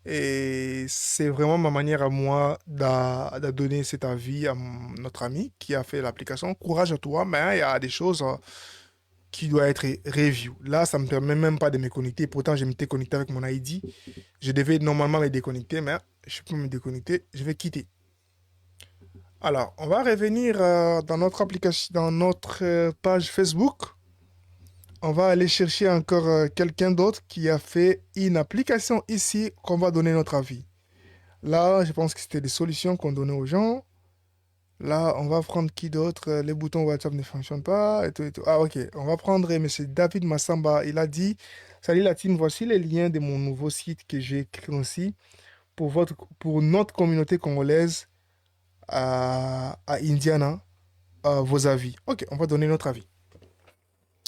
Et c'est vraiment ma manière à moi de donner cet avis à notre ami qui a fait l'application. Courage à toi, mais il y a des choses qui doivent être review. Là, ça ne me permet même pas de me connecter. Pourtant, je m'étais connecté avec mon ID. Je devais normalement me déconnecter, mais je peux me déconnecter. Je vais quitter. Alors, on va revenir dans notre application, dans notre page Facebook. On va aller chercher encore quelqu'un d'autre qui a fait une application ici qu'on va donner notre avis. Là, je pense que c'était des solutions qu'on donnait aux gens. Là, on va prendre qui d'autre? Les boutons WhatsApp ne fonctionnent pas et tout et tout. Ah, ok. On va prendre Monsieur David Massamba. Il a dit, salut la team, voici les liens de mon nouveau site que j'ai créé aussi pour notre communauté congolaise à Indiana. Vos avis. Ok, on va donner notre avis.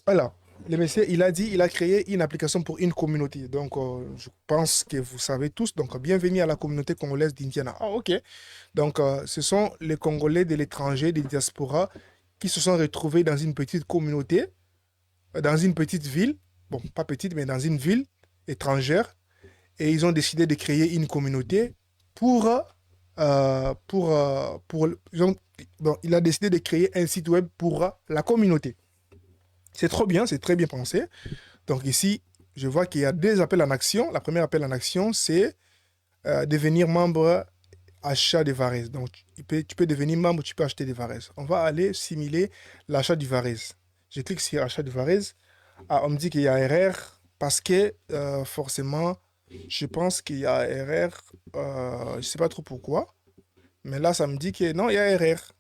Alors, le monsieur, il a dit, il a créé une application pour une communauté. Donc, je pense que vous savez tous. Donc, bienvenue à la communauté congolaise d'Indiana. Ah, ok. Donc, ce sont les Congolais de l'étranger, des diasporas, qui se sont retrouvés dans une petite communauté, dans une petite ville. Bon, pas petite, mais dans une ville étrangère. Et ils ont décidé de créer une communauté pour... bon, il a décidé de créer un site web pour la communauté. C'est trop bien, c'est très bien pensé. Donc ici, je vois qu'il y a deux appels en action. La première appel en action, c'est devenir membre achat des Varese. Donc tu peux devenir membre, tu peux acheter des Varese. On va aller simuler l'achat du Varese. Je clique sur achat du Varese. Ah, on me dit qu'il y a erreur parce que forcément, je pense qu'il y a erreur. Je ne sais pas trop pourquoi. Mais là, ça me dit que non, il y a erreur.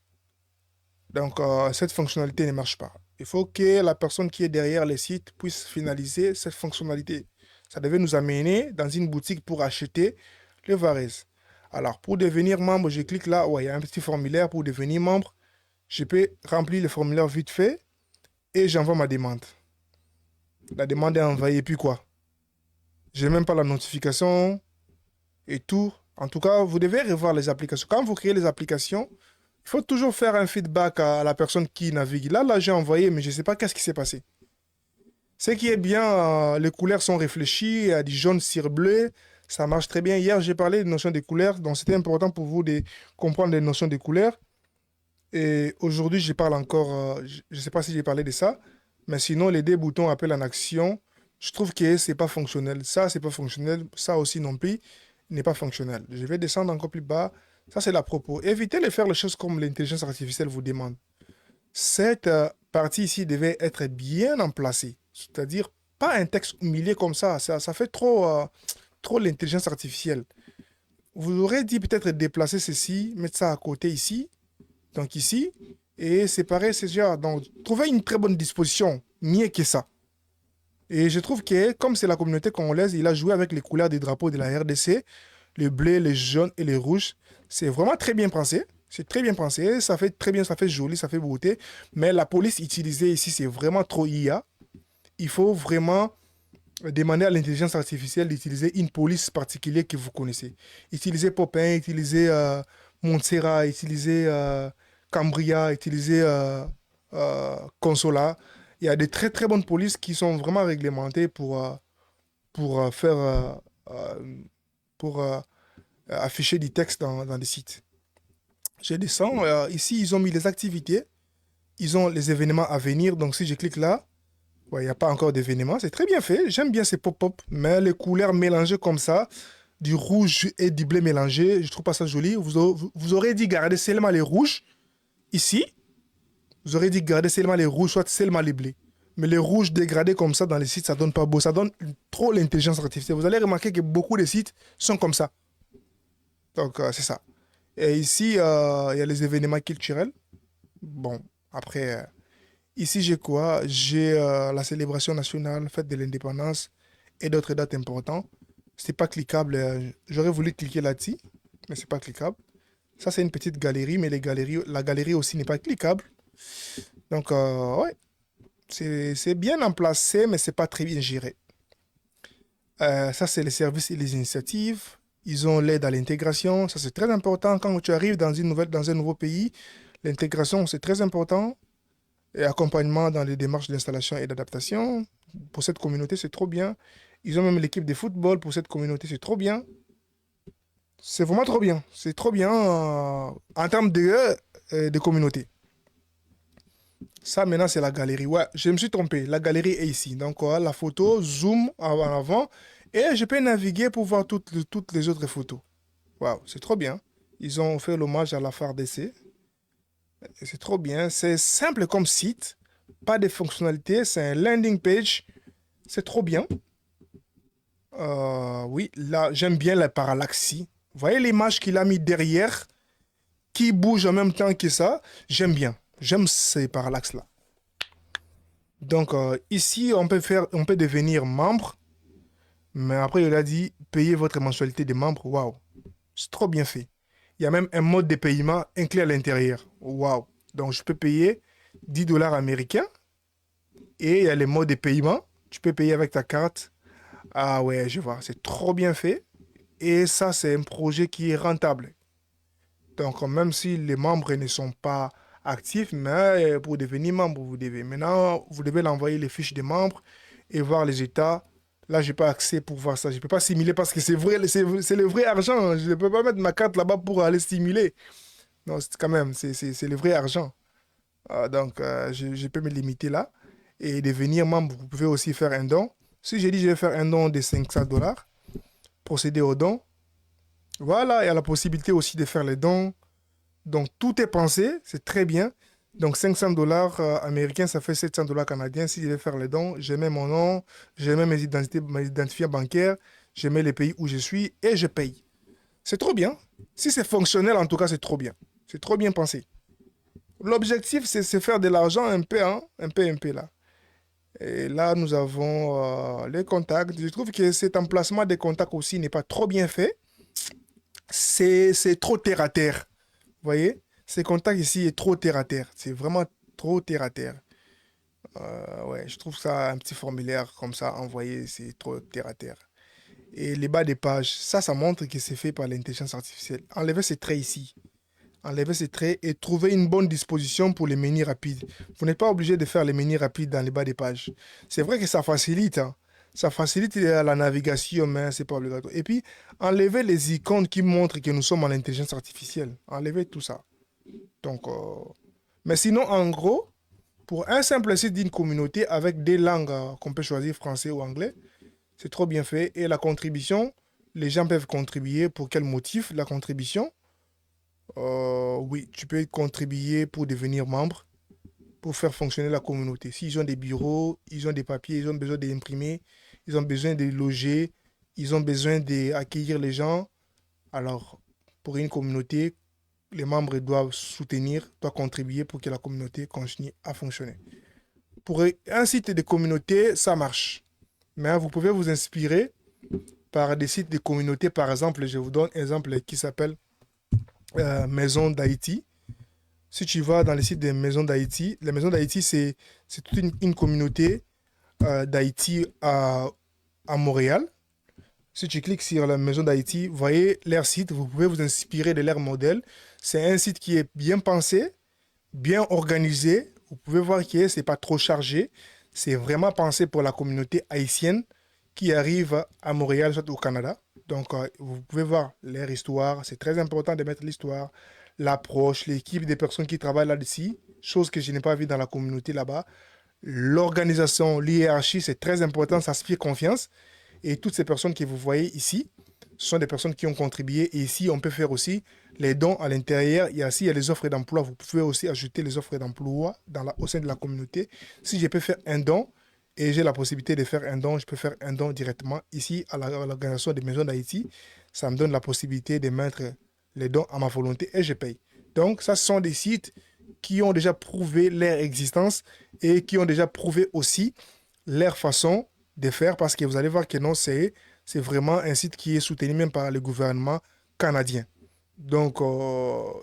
Donc, cette fonctionnalité ne marche pas. Il faut que la personne qui est derrière les sites puisse finaliser cette fonctionnalité. Ça devait nous amener dans une boutique pour acheter le Varese. Alors, pour devenir membre, je clique là. Ouais, il y a un petit formulaire pour devenir membre. Je peux remplir le formulaire vite fait et j'envoie ma demande. La demande est envoyée, puis quoi? J'ai même pas la notification et tout. En tout cas, vous devez revoir les applications. Quand vous créez les applications, il faut toujours faire un feedback à la personne qui navigue. Là, j'ai envoyé, mais je ne sais pas qu'est-ce qui s'est passé. Ce qui est bien, les couleurs sont réfléchies, il y a du jaune sur bleu, ça marche très bien. Hier, j'ai parlé de notions de couleurs, donc c'était important pour vous de comprendre les notions de couleurs. Et aujourd'hui, je parle encore, je ne sais pas si j'ai parlé de ça, mais sinon, les deux boutons appel en action, je trouve que c'est pas fonctionnel. Ça, c'est pas fonctionnel. Ça aussi non plus n'est pas fonctionnel. Je vais descendre encore plus bas. Ça, c'est la propos. Évitez de faire les choses comme l'intelligence artificielle vous demande. Cette partie ici devait être bien emplacée. C'est-à-dire, pas un texte humilié comme ça. Ça fait trop l'intelligence artificielle. Vous aurez dit peut-être déplacer ceci, mettre ça à côté ici, donc ici, et séparer ces genres. Donc, trouver une très bonne disposition, mieux que ça. Et je trouve que, comme c'est la communauté congolaise, il a joué avec les couleurs des drapeaux de la RDC, le bleu, le jaune et le rouge. C'est vraiment très bien pensé. C'est très bien pensé. Ça fait très bien, ça fait joli, ça fait beauté. Mais la police utilisée ici, c'est vraiment trop IA. Il faut vraiment demander à l'intelligence artificielle d'utiliser une police particulière que vous connaissez. Utilisez Popin, utilisez Montserrat, utilisez Cambria, utilisez Consola. Il y a des très très bonnes polices qui sont vraiment réglementées pour faire euh, pour afficher du texte dans des sites. Je descends. Ici, ils ont mis les activités. Ils ont les événements à venir. Donc, si je clique là, ouais, il n'y a pas encore d'événements. C'est très bien fait. J'aime bien ces pop-up. Mais les couleurs mélangées comme ça, du rouge et du bleu mélangé, je trouve pas ça joli. Vous aurez dit garder seulement les rouges ici. Vous aurez dit garder seulement les rouges, soit seulement les bleus. Mais les rouges dégradés comme ça dans les sites, ça donne pas beau. Ça donne trop l'intelligence artificielle. Vous allez remarquer que beaucoup de sites sont comme ça. Donc, c'est ça. Et ici, il y a les événements culturels. Bon, après, ici, j'ai quoi? J'ai la célébration nationale, fête de l'indépendance et d'autres dates importantes. C'est pas cliquable. J'aurais voulu cliquer là-dessus, mais c'est pas cliquable. Ça, c'est une petite galerie, mais la galerie aussi n'est pas cliquable. Donc, ouais, c'est bien en placé, mais c'est pas très bien géré. Ça, c'est les services et les initiatives. Ils ont l'aide à l'intégration. Ça, c'est très important quand tu arrives dans un nouveau pays. L'intégration, c'est très important. Et accompagnement dans les démarches d'installation et d'adaptation. Pour cette communauté, c'est trop bien. Ils ont même l'équipe de football pour cette communauté, c'est trop bien. C'est vraiment trop bien. C'est trop bien en termes de communauté. Ça, maintenant, c'est la galerie. Ouais, je me suis trompé. La galerie est ici. Donc, la photo, zoom en avant. Et je peux naviguer pour voir toutes les autres photos. Waouh, c'est trop bien. Ils ont fait l'hommage à la FARDC. Et c'est trop bien. C'est simple comme site. Pas de fonctionnalités. C'est un landing page. C'est trop bien. Oui, là, j'aime bien la parallaxie. Vous voyez l'image qu'il a mis derrière, qui bouge en même temps que ça. J'aime bien. J'aime ces parallaxes-là. Donc, ici, on peut devenir membre. Mais après, il a dit, payez votre mensualité de membre. Waouh, c'est trop bien fait. Il y a même un mode de paiement inclus à l'intérieur. Waouh. Donc, je peux payer 10 dollars américains. Et il y a les modes de paiement. Tu peux payer avec ta carte. Ah ouais, je vois. C'est trop bien fait. Et ça, c'est un projet qui est rentable. Donc, même si les membres ne sont pas actifs, mais pour devenir membre, vous devez. Maintenant, vous devez l'envoyer les fiches des membres et voir les états. Là, je n'ai pas accès pour voir ça. Je ne peux pas simuler parce que c'est vrai, c'est le vrai argent. Je ne peux pas mettre ma carte là-bas pour aller stimuler. Non, c'est quand même, c'est le vrai argent. Donc, je peux me limiter là. et devenir membre, vous pouvez aussi faire un don. Si j'ai dit je vais faire un don de 500 $, procéder au don. Voilà, il y a la possibilité aussi de faire les dons. Donc tout est pensé, c'est très bien. Donc 500 $ américains, ça fait 700 $ canadiens. Si je vais faire les dons, je mets mon nom, je mets mes identifiants bancaires, je mets les pays où je suis et je paye. C'est trop bien. Si c'est fonctionnel, en tout cas, c'est trop bien. C'est trop bien pensé. L'objectif, c'est faire de l'argent un peu, hein, un peu là. Et là, nous avons les contacts. Je trouve que cet emplacement des contacts aussi n'est pas trop bien fait. C'est trop terre à terre. Vous voyez? Ces contacts ici est trop terre à terre. C'est vraiment trop terre à terre. Ouais, je trouve ça un petit formulaire comme ça envoyé, c'est trop terre à terre. Et les bas des pages, ça montre que c'est fait par l'intelligence artificielle. Enlevez ces traits ici. Enlevez ces traits et trouvez une bonne disposition pour les menus rapides. Vous n'êtes pas obligé de faire les menus rapides dans les bas des pages. C'est vrai que ça facilite, hein. Ça facilite la navigation, mais c'est pas obligatoire. Et puis, enlevez les icônes qui montrent que nous sommes en intelligence artificielle. Enlevez tout ça. Donc, mais sinon, en gros, pour un simple site d'une communauté avec des langues qu'on peut choisir, français ou anglais, c'est trop bien fait. Et la contribution, les gens peuvent contribuer. Pour quel motif la contribution? Oui, tu peux contribuer pour devenir membre, pour faire fonctionner la communauté. S'ils ont des bureaux, ils ont des papiers, ils ont besoin d'imprimer, ils ont besoin de loger, ils ont besoin d'accueillir les gens. Alors, pour une communauté, les membres doivent soutenir, doivent contribuer pour que la communauté continue à fonctionner. Pour un site de communauté, ça marche. Mais vous pouvez vous inspirer par des sites de communauté. Par exemple, je vous donne un exemple qui s'appelle Maison d'Haïti. Si tu vas dans les sites des Maisons d'Haïti, les Maisons d'Haïti, c'est toute une communauté d'Haïti à Montréal. Si tu cliques sur la Maison d'Haïti, vous voyez leur site, vous pouvez vous inspirer de leur modèle. C'est un site qui est bien pensé, bien organisé. Vous pouvez voir que ce n'est pas trop chargé. C'est vraiment pensé pour la communauté haïtienne qui arrive à Montréal, soit au Canada. Donc, vous pouvez voir leur histoire. C'est très important de mettre l'histoire, l'approche, l'équipe des personnes qui travaillent là-dessus, chose que je n'ai pas vue dans la communauté là-bas. L'organisation, l'hiérarchie, c'est très important, ça inspire confiance. Et toutes ces personnes que vous voyez ici, ce sont des personnes qui ont contribué. Et ici, on peut faire aussi les dons à l'intérieur. Il y a les offres d'emploi. Vous pouvez aussi ajouter les offres d'emploi au sein de la communauté. Si je peux faire un don et j'ai la possibilité de faire un don, je peux faire un don directement ici à l'organisation des Maisons d'Haïti. Ça me donne la possibilité de mettre les dons à ma volonté et je paye. Donc, ça, ce sont des sites qui ont déjà prouvé leur existence et qui ont déjà prouvé aussi leur façon de faire parce que vous allez voir que non, c'est vraiment un site qui est soutenu même par le gouvernement canadien. Donc,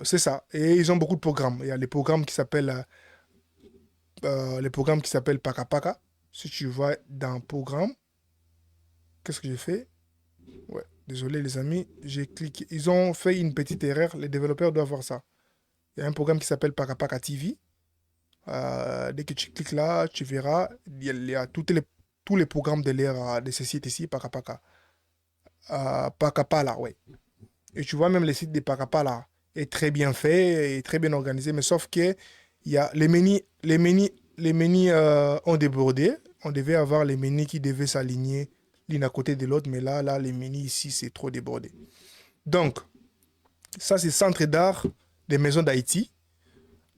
c'est ça. Et ils ont beaucoup de programmes. Il y a les programmes qui s'appellent Paka Paka. Si tu vas dans programme, qu'est-ce que j'ai fait? Ouais, désolé les amis, j'ai cliqué. Ils ont fait une petite erreur. Les développeurs doivent voir ça. Il y a un programme qui s'appelle Paka Paka TV. Dès que tu cliques là, tu verras, il y a tous les programmes de ce site ici, Paka Paka. Pakapala, ouais. Et tu vois, même le site de Pakapala est très bien fait et très bien organisé, mais sauf que il y a les menus ont débordé. On devait avoir les menus qui devaient s'aligner l'une à côté de l'autre, mais là, les menus ici, c'est trop débordé. Donc, ça, c'est Centre d'art des Maisons d'Haïti.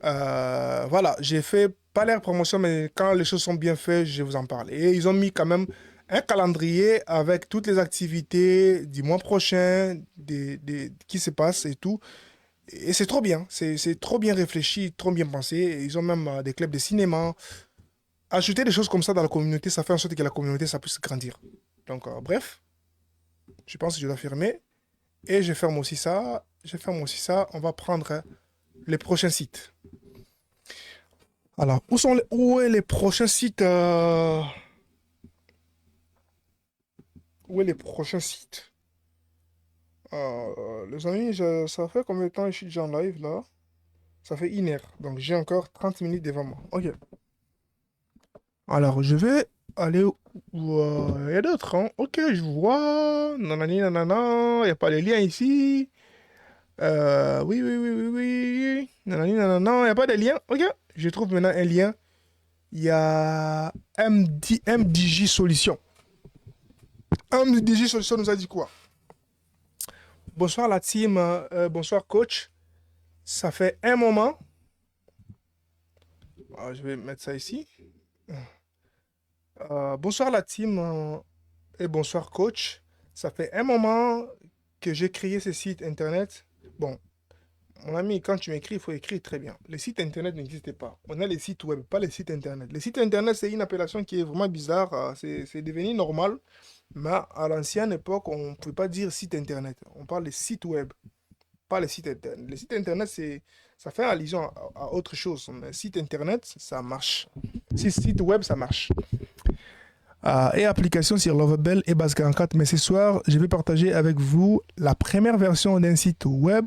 Voilà, j'ai fait pas l'air promotion, mais quand les choses sont bien faites, je vous en parle. Et ils ont mis quand même un calendrier avec toutes les activités du mois prochain, qui se passe et tout. Et c'est trop bien, c'est trop bien réfléchi, trop bien pensé. Et ils ont même des clubs de cinéma. Ajouter des choses comme ça dans la communauté, ça fait en sorte que la communauté, ça puisse grandir. Donc, bref, je pense que je dois fermer. Et je ferme aussi ça. Je ferme aussi ça. On va prendre les prochains sites. Alors, où est les prochains sites Où est les prochains sites Les amis, ça fait combien de temps que je suis déjà en live là? Ça fait 1 heure. Donc, j'ai encore 30 minutes devant moi. Ok. Alors, je vais aller où il y a d'autres, hein. Ok, je vois. Nanani, nanana. Il n'y a pas de lien ici. Oui, oui, oui, oui, oui. Nanani, nanana. Il n'y a pas de lien. Ok. Je trouve maintenant un lien Il y a MDJ Solution. MDJ Solution nous a dit quoi? Bonsoir la team, bonsoir coach. Ça fait un moment. Je vais mettre ça ici. Bonsoir la team et bonsoir coach. Ça fait un moment que j'ai créé ce site internet. Bon, mon ami, quand tu m'écris, il faut écrire très bien. Les sites internet n'existaient pas. On a les sites web, pas les sites internet. Les sites internet, c'est une appellation qui est vraiment bizarre. C'est devenu normal. Mais à l'ancienne époque, on ne pouvait pas dire site internet. On parle de site web, pas les sites internet. Les sites internet, ça fait allusion à autre chose. Mais site internet, ça marche. Si site web, ça marche. Et application sur Lovable et Base 44. Mais ce soir, je vais partager avec vous la première version d'un site web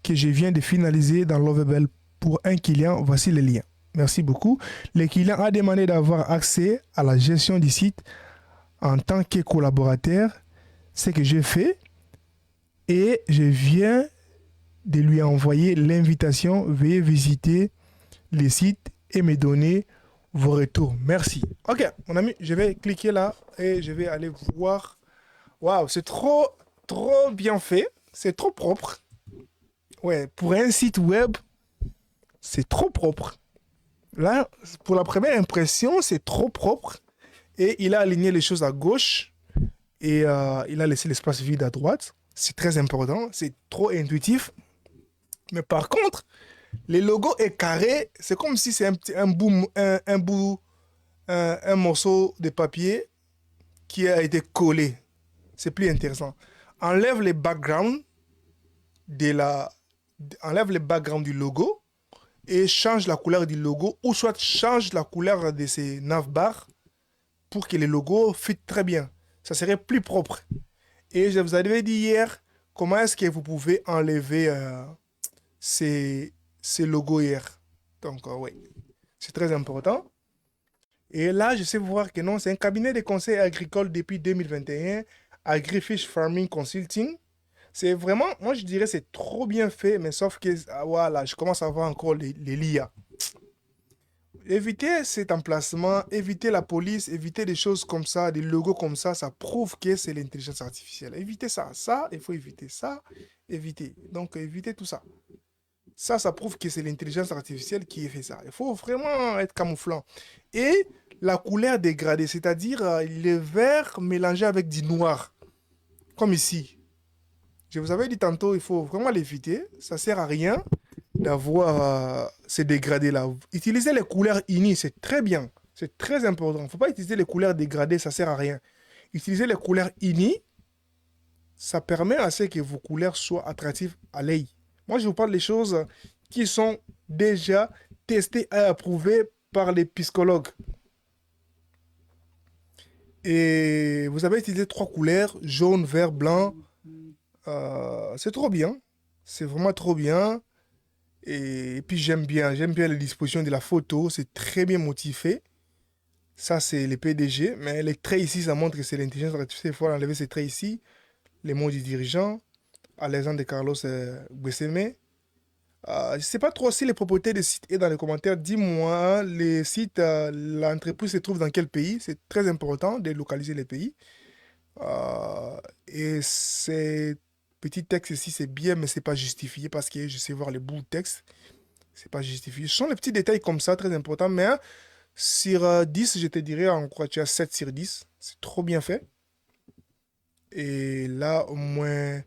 que je viens de finaliser dans Lovable pour un client. Voici les liens. Merci beaucoup. Le client a demandé d'avoir accès à la gestion du site en tant que collaborateur. Ce que j'ai fait et je viens de lui envoyer l'invitation. Veuillez visiter les sites et me donner vos retours. Merci. Ok, mon ami, je vais cliquer là et je vais aller voir. Waouh, c'est trop, trop bien fait. C'est trop propre. Ouais, pour un site web, c'est trop propre. Là, pour la première impression, c'est trop propre. Et il a aligné les choses à gauche et il a laissé l'espace vide à droite. C'est très important. C'est trop intuitif. Mais par contre, les logos est carré. C'est comme si c'est un morceau de papier qui a été collé. C'est plus intéressant. Enlève les backgrounds enlève les backgrounds du logo et change la couleur du logo ou soit change la couleur de ces navbars pour que les logos fit très bien. Ça serait plus propre. Et je vous avais dit hier comment est-ce que vous pouvez enlever ces logos hier. Donc, oui, c'est très important. Et là, je sais voir que non, c'est un cabinet de conseil agricole depuis 2021, AgriFish Farming Consulting. C'est vraiment, moi je dirais, c'est trop bien fait, mais sauf que, voilà, je commence à voir encore les LIA. Éviter cet emplacement, éviter la police, éviter des choses comme ça, des logos comme ça prouve que c'est l'intelligence artificielle. Évitez ça. Ça, il faut éviter ça, éviter. Donc, évitez tout ça. Ça prouve que c'est l'intelligence artificielle qui fait ça. Il faut vraiment être camouflant. Et la couleur dégradée, c'est-à-dire le vert mélangé avec du noir, comme ici. Je vous avais dit tantôt, il faut vraiment l'éviter. Ça ne sert à rien d'avoir ces dégradés-là. Utilisez les couleurs unies, c'est très bien. C'est très important. Il ne faut pas utiliser les couleurs dégradées, ça ne sert à rien. Utilisez les couleurs unies, ça permet à ce que vos couleurs soient attractives à l'œil. Moi, je vous parle des choses qui sont déjà testées et approuvées par les psychologues. Et vous avez utilisé 3 couleurs, jaune, vert, blanc. C'est trop bien. C'est vraiment trop bien. Et puis j'aime bien les dispositions de la photo. C'est très bien motivé. Ça, c'est les PDG. Mais les traits ici, ça montre que c'est l'intelligence artificielle. Il faut enlever ces traits ici. Les mots du dirigeant. Alexandre de Carlos Guesseme. Je ne sais pas trop si les propriétés des sites est dans les commentaires. Dis-moi, les sites, l'entreprise se trouve dans quel pays? C'est très important de localiser les pays. Et ces petits textes ici, c'est bien, mais c'est pas justifié parce que je sais voir les bouts de texte. C'est pas justifié. Ce sont les petits détails comme ça, très importants. Mais hein, sur 10, je te dirais en quoi tu as 7 sur 10. C'est trop bien fait. Et là, au moins,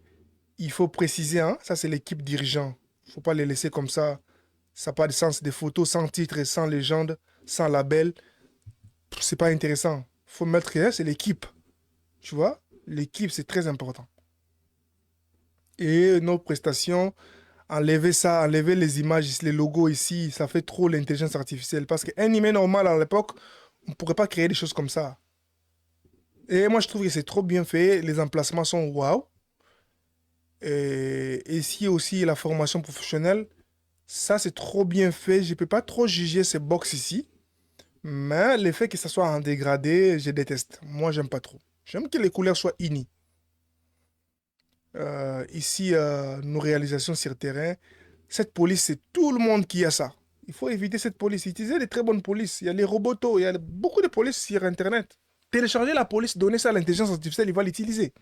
il faut préciser, hein, ça c'est l'équipe dirigeant. Il ne faut pas les laisser comme ça. Ça n'a pas de sens. Des photos sans titre, sans légende, sans label. C'est pas intéressant. Il faut mettre que c'est l'équipe. Tu vois? L'équipe, c'est très important. Et nos prestations, enlever ça, enlever les images, les logos ici, ça fait trop l'intelligence artificielle. Parce qu'un email normal à l'époque, on ne pourrait pas créer des choses comme ça. Et moi, je trouve que c'est trop bien fait. Les emplacements sont waouh. Et ici aussi, la formation professionnelle, ça, c'est trop bien fait. Je ne peux pas trop juger ces box ici. Mais le fait que ça soit en dégradé, je déteste. Moi, j'aime pas trop. J'aime que les couleurs soient unies. Ici, nos réalisations sur terrain, cette police, c'est tout le monde qui a ça. Il faut éviter cette police. Utilisez les très bonnes polices. Il y a les robotos, il y a beaucoup de polices sur Internet. Téléchargez la police, donnez ça à l'intelligence artificielle, il va l'utiliser.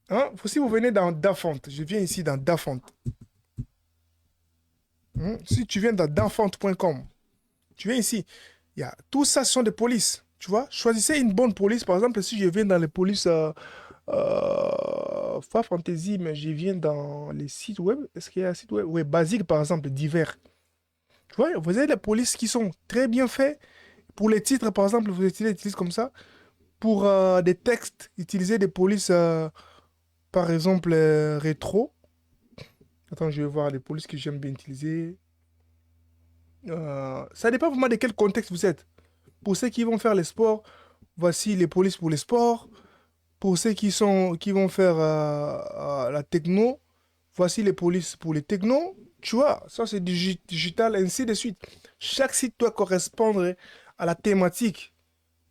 Hein? Si vous venez dans Dafont, je viens ici dans Dafont. Si tu viens dans dafont.com, tu viens ici, il y a, tout ça, ce sont des polices. Tu vois, choisissez une bonne police. Par exemple, si je viens dans les polices Fa Fantasy, mais je viens dans les sites web. Est-ce qu'il y a un site web? Oui, basique, par exemple, divers. Tu vois, vous avez des polices qui sont très bien faits. Pour les titres, par exemple, vous utilisez comme ça. Pour des textes, utilisez des polices, par exemple, rétro. Attends, je vais voir les polices que j'aime bien utiliser. Ça dépend vraiment de quel contexte vous êtes. Pour ceux qui vont faire les sports, voici les polices pour les sports. Pour ceux qui vont faire la techno, voici les polices pour les techno. Tu vois, ça c'est digital, ainsi de suite. Chaque site doit correspondre à la thématique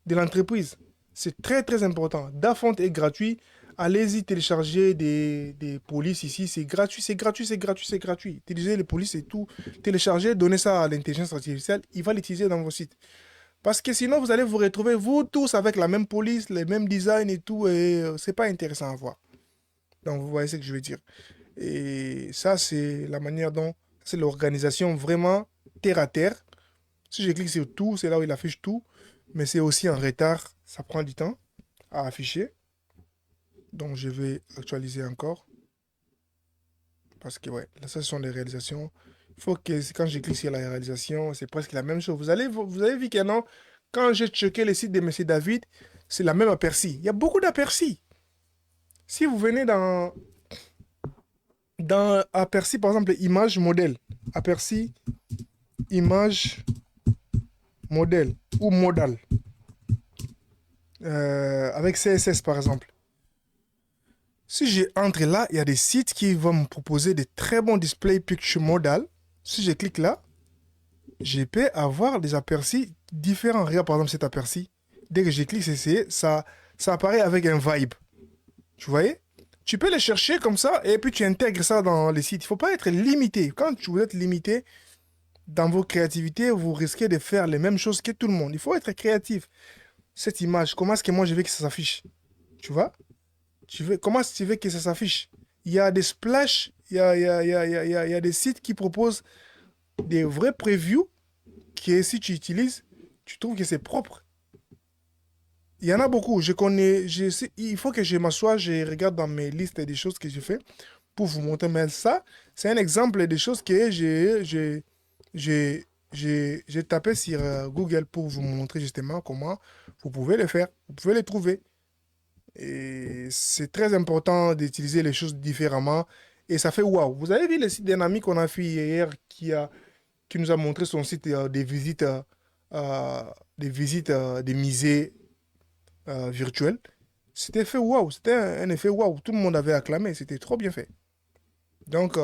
de l'entreprise. C'est très très important. Dafont est gratuit. Allez-y télécharger des polices ici. C'est gratuit, c'est gratuit, c'est gratuit, c'est gratuit. Utilisez les polices et tout. Téléchargez, donnez ça à l'intelligence artificielle. Il va l'utiliser dans vos sites. Parce que sinon, vous allez vous retrouver, vous tous, avec la même police, les mêmes designs et tout. Et c'est pas intéressant à voir. Donc, vous voyez ce que je veux dire. Et ça, c'est la manière dont c'est l'organisation vraiment terre à terre. Si je clique sur tout, c'est là où il affiche tout. Mais c'est aussi en retard. Ça prend du temps à afficher. Donc, je vais actualiser encore. Parce que, ouais, là, ça, ce sont les réalisations. Il faut que quand je clique sur la réalisation, c'est presque la même chose. Vous avez vu que non, quand j'ai checké le site de M. David, c'est la même aperçu. Il y a beaucoup d'aperçus. Si vous venez dans aperçu, par exemple, image modèle, aperçu, image modèle ou modal, avec CSS par exemple. Si j'entre là, il y a des sites qui vont me proposer de très bons display picture modal. Si je clique là, je peux avoir des aperçus différents. Regarde par exemple cet aperçu. Dès que je clique, ça apparaît avec un vibe. Tu voyez? Tu peux les chercher comme ça et puis tu intègres ça dans les sites. Il ne faut pas être limité. Quand vous êtes limité dans vos créativités, vous risquez de faire les mêmes choses que tout le monde. Il faut être créatif. Cette image, comment est-ce que moi je veux que ça s'affiche? Tu vois? Comment est-ce que tu veux que ça s'affiche? Il y a des splash, il y a des sites qui proposent des vrais previews qui, si tu utilises, tu trouves que c'est propre. Il y en a beaucoup. Je connais, il faut que je m'assoie, je regarde dans mes listes des choses que j'ai fait pour vous montrer. Mais ça, c'est un exemple des choses que j'ai, j'ai tapé sur Google pour vous montrer justement comment vous pouvez le faire. Vous pouvez les trouver. Et c'est très important d'utiliser les choses différemment. Et ça fait waouh. Vous avez vu le site d'un ami qu'on a fait hier qui nous a montré son site euh, des visites des musées virtuels. C'était fait waouh. C'était un effet waouh. Tout le monde avait acclamé. C'était trop bien fait. Donc,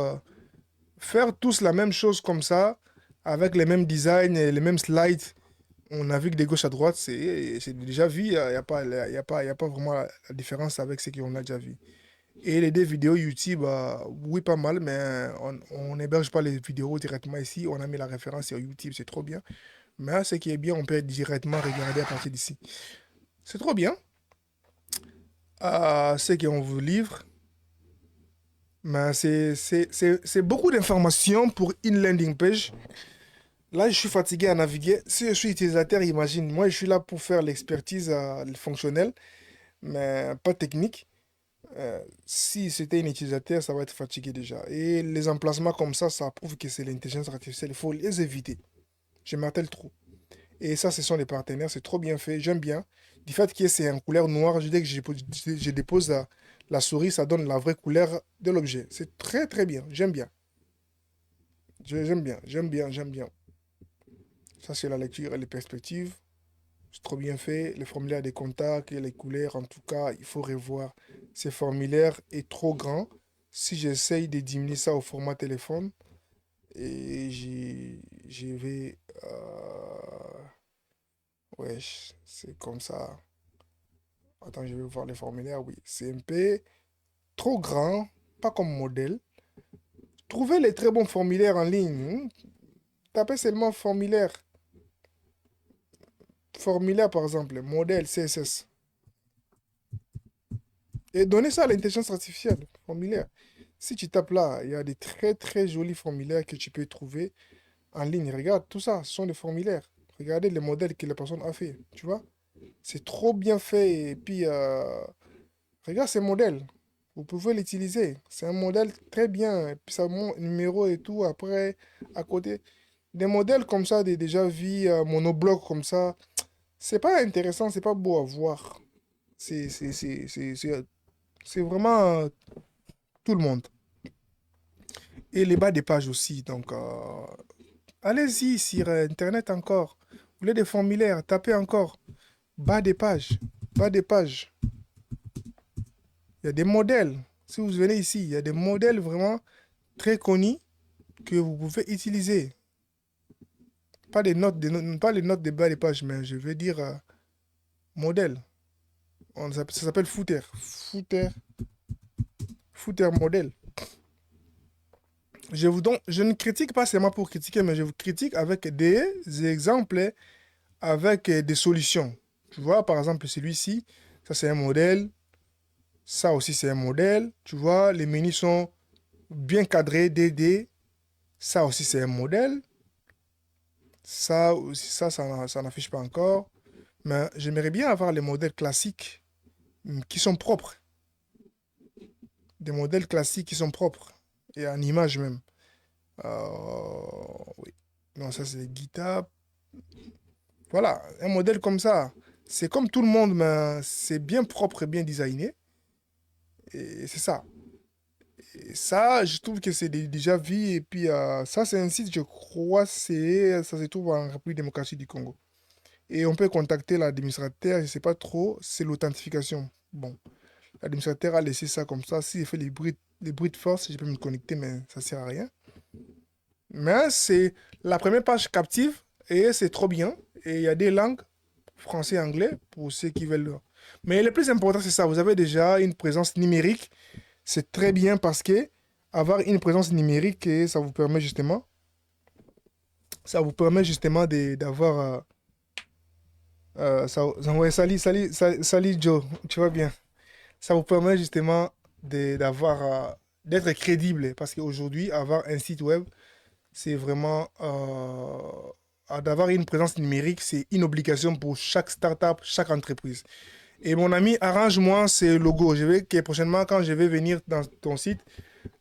faire tous la même chose comme ça, avec les mêmes designs et les mêmes slides, on a vu que de gauche à droite, c'est déjà vu. Il n'y a pas, y a pas vraiment la différence avec ce qu'on a déjà vu. Et les deux vidéos YouTube, oui, pas mal, mais on n'héberge pas les vidéos directement ici. On a mis la référence sur YouTube, c'est trop bien. Mais ce qui est bien, on peut directement regarder à partir d'ici. C'est trop bien. Ce qu'on vous livre, mais c'est beaucoup d'informations pour une landing page. Là, je suis fatigué à naviguer. Si je suis utilisateur, imagine, moi, je suis là pour faire l'expertise fonctionnelle, mais pas technique. Si c'était un utilisateur, ça va être fatigué déjà. Et les emplacements comme ça prouve que c'est l'intelligence artificielle. Il faut les éviter. Je m'attelle trop. Et ça, ce sont les partenaires. C'est trop bien fait. J'aime bien. Du fait que c'est en couleur noire, dès que je dépose la souris, ça donne la vraie couleur de l'objet. C'est très, très bien. J'aime bien. J'aime bien. J'aime bien. J'aime bien. Ça, c'est la lecture et les perspectives. C'est trop bien fait. Les formulaires des contacts et les couleurs, en tout cas, il faut revoir. Ce formulaire est trop grand. Si j'essaye de diminuer ça au format téléphone, et je vais... ouais, c'est comme ça. Attends, je vais voir les formulaires. Oui, c'est un peu trop grand, pas comme modèle. Trouvez les très bons formulaires en ligne. Tapez seulement formulaire. Formulaire, par exemple, modèle CSS. Et donnez ça à l'intelligence artificielle, formulaire. Si tu tapes là, il y a des très très jolis formulaires que tu peux trouver en ligne. Regarde, tout ça, ce sont des formulaires. Regardez les modèles que la personne a fait, tu vois. C'est trop bien fait. Et puis, regarde ces modèles. Vous pouvez l'utiliser. C'est un modèle très bien. Et puis, ça montre numéro et tout. Après, à côté, des modèles comme ça, des déjà vus, monoblocs comme ça, c'est pas intéressant, c'est pas beau à voir. C'est vraiment tout le monde. Et les bas des pages aussi. Donc, allez-y sur Internet encore. Vous voulez des formulaires, tapez encore. Bas des pages. Bas des pages. Il y a des modèles. Si vous venez ici, il y a des modèles vraiment très connus que vous pouvez utiliser. Pas des notes, pas les notes des bas des pages, mais je veux dire modèle. Ça s'appelle footer. Footer modèle. Je ne critique pas seulement pour critiquer, mais je vous critique avec des exemples, avec des solutions. Tu vois, par exemple, celui-ci, ça c'est un modèle. Ça aussi c'est un modèle. Tu vois, les menus sont bien cadrés, DD. Ça aussi c'est un modèle. Ça aussi, ça n'affiche pas encore. Mais j'aimerais bien avoir les modèles classiques qui sont propres. Des modèles classiques qui sont propres. Et en image même. Oui. Non, ça c'est GitHub. Voilà, un modèle comme ça. C'est comme tout le monde, mais c'est bien propre et bien designé. Et c'est ça. Et ça, je trouve que c'est déjà vu. Et puis, ça, c'est un site, je crois, ça se trouve en République démocratique du Congo. Et on peut contacter l'administrateur, je ne sais pas trop, c'est l'authentification. Bon, l'administrateur a laissé ça comme ça. S'il fait les bruits de force, je peux me connecter, mais ça ne sert à rien. Mais c'est la première page captive et c'est trop bien. Et il y a des langues, français et anglais, pour ceux qui veulent. Mais le plus important, c'est ça. Vous avez déjà une présence numérique. C'est très bien parce que avoir une présence numérique, ça vous permet justement d'avoir. Ouais, salut Joe, tu vas bien. Ça vous permet justement d'être crédible parce qu'aujourd'hui, avoir un site web, c'est vraiment d'avoir une présence numérique, c'est une obligation pour chaque startup, chaque entreprise. Et mon ami, arrange-moi ces logos. Je vais que prochainement, quand je vais venir dans ton site,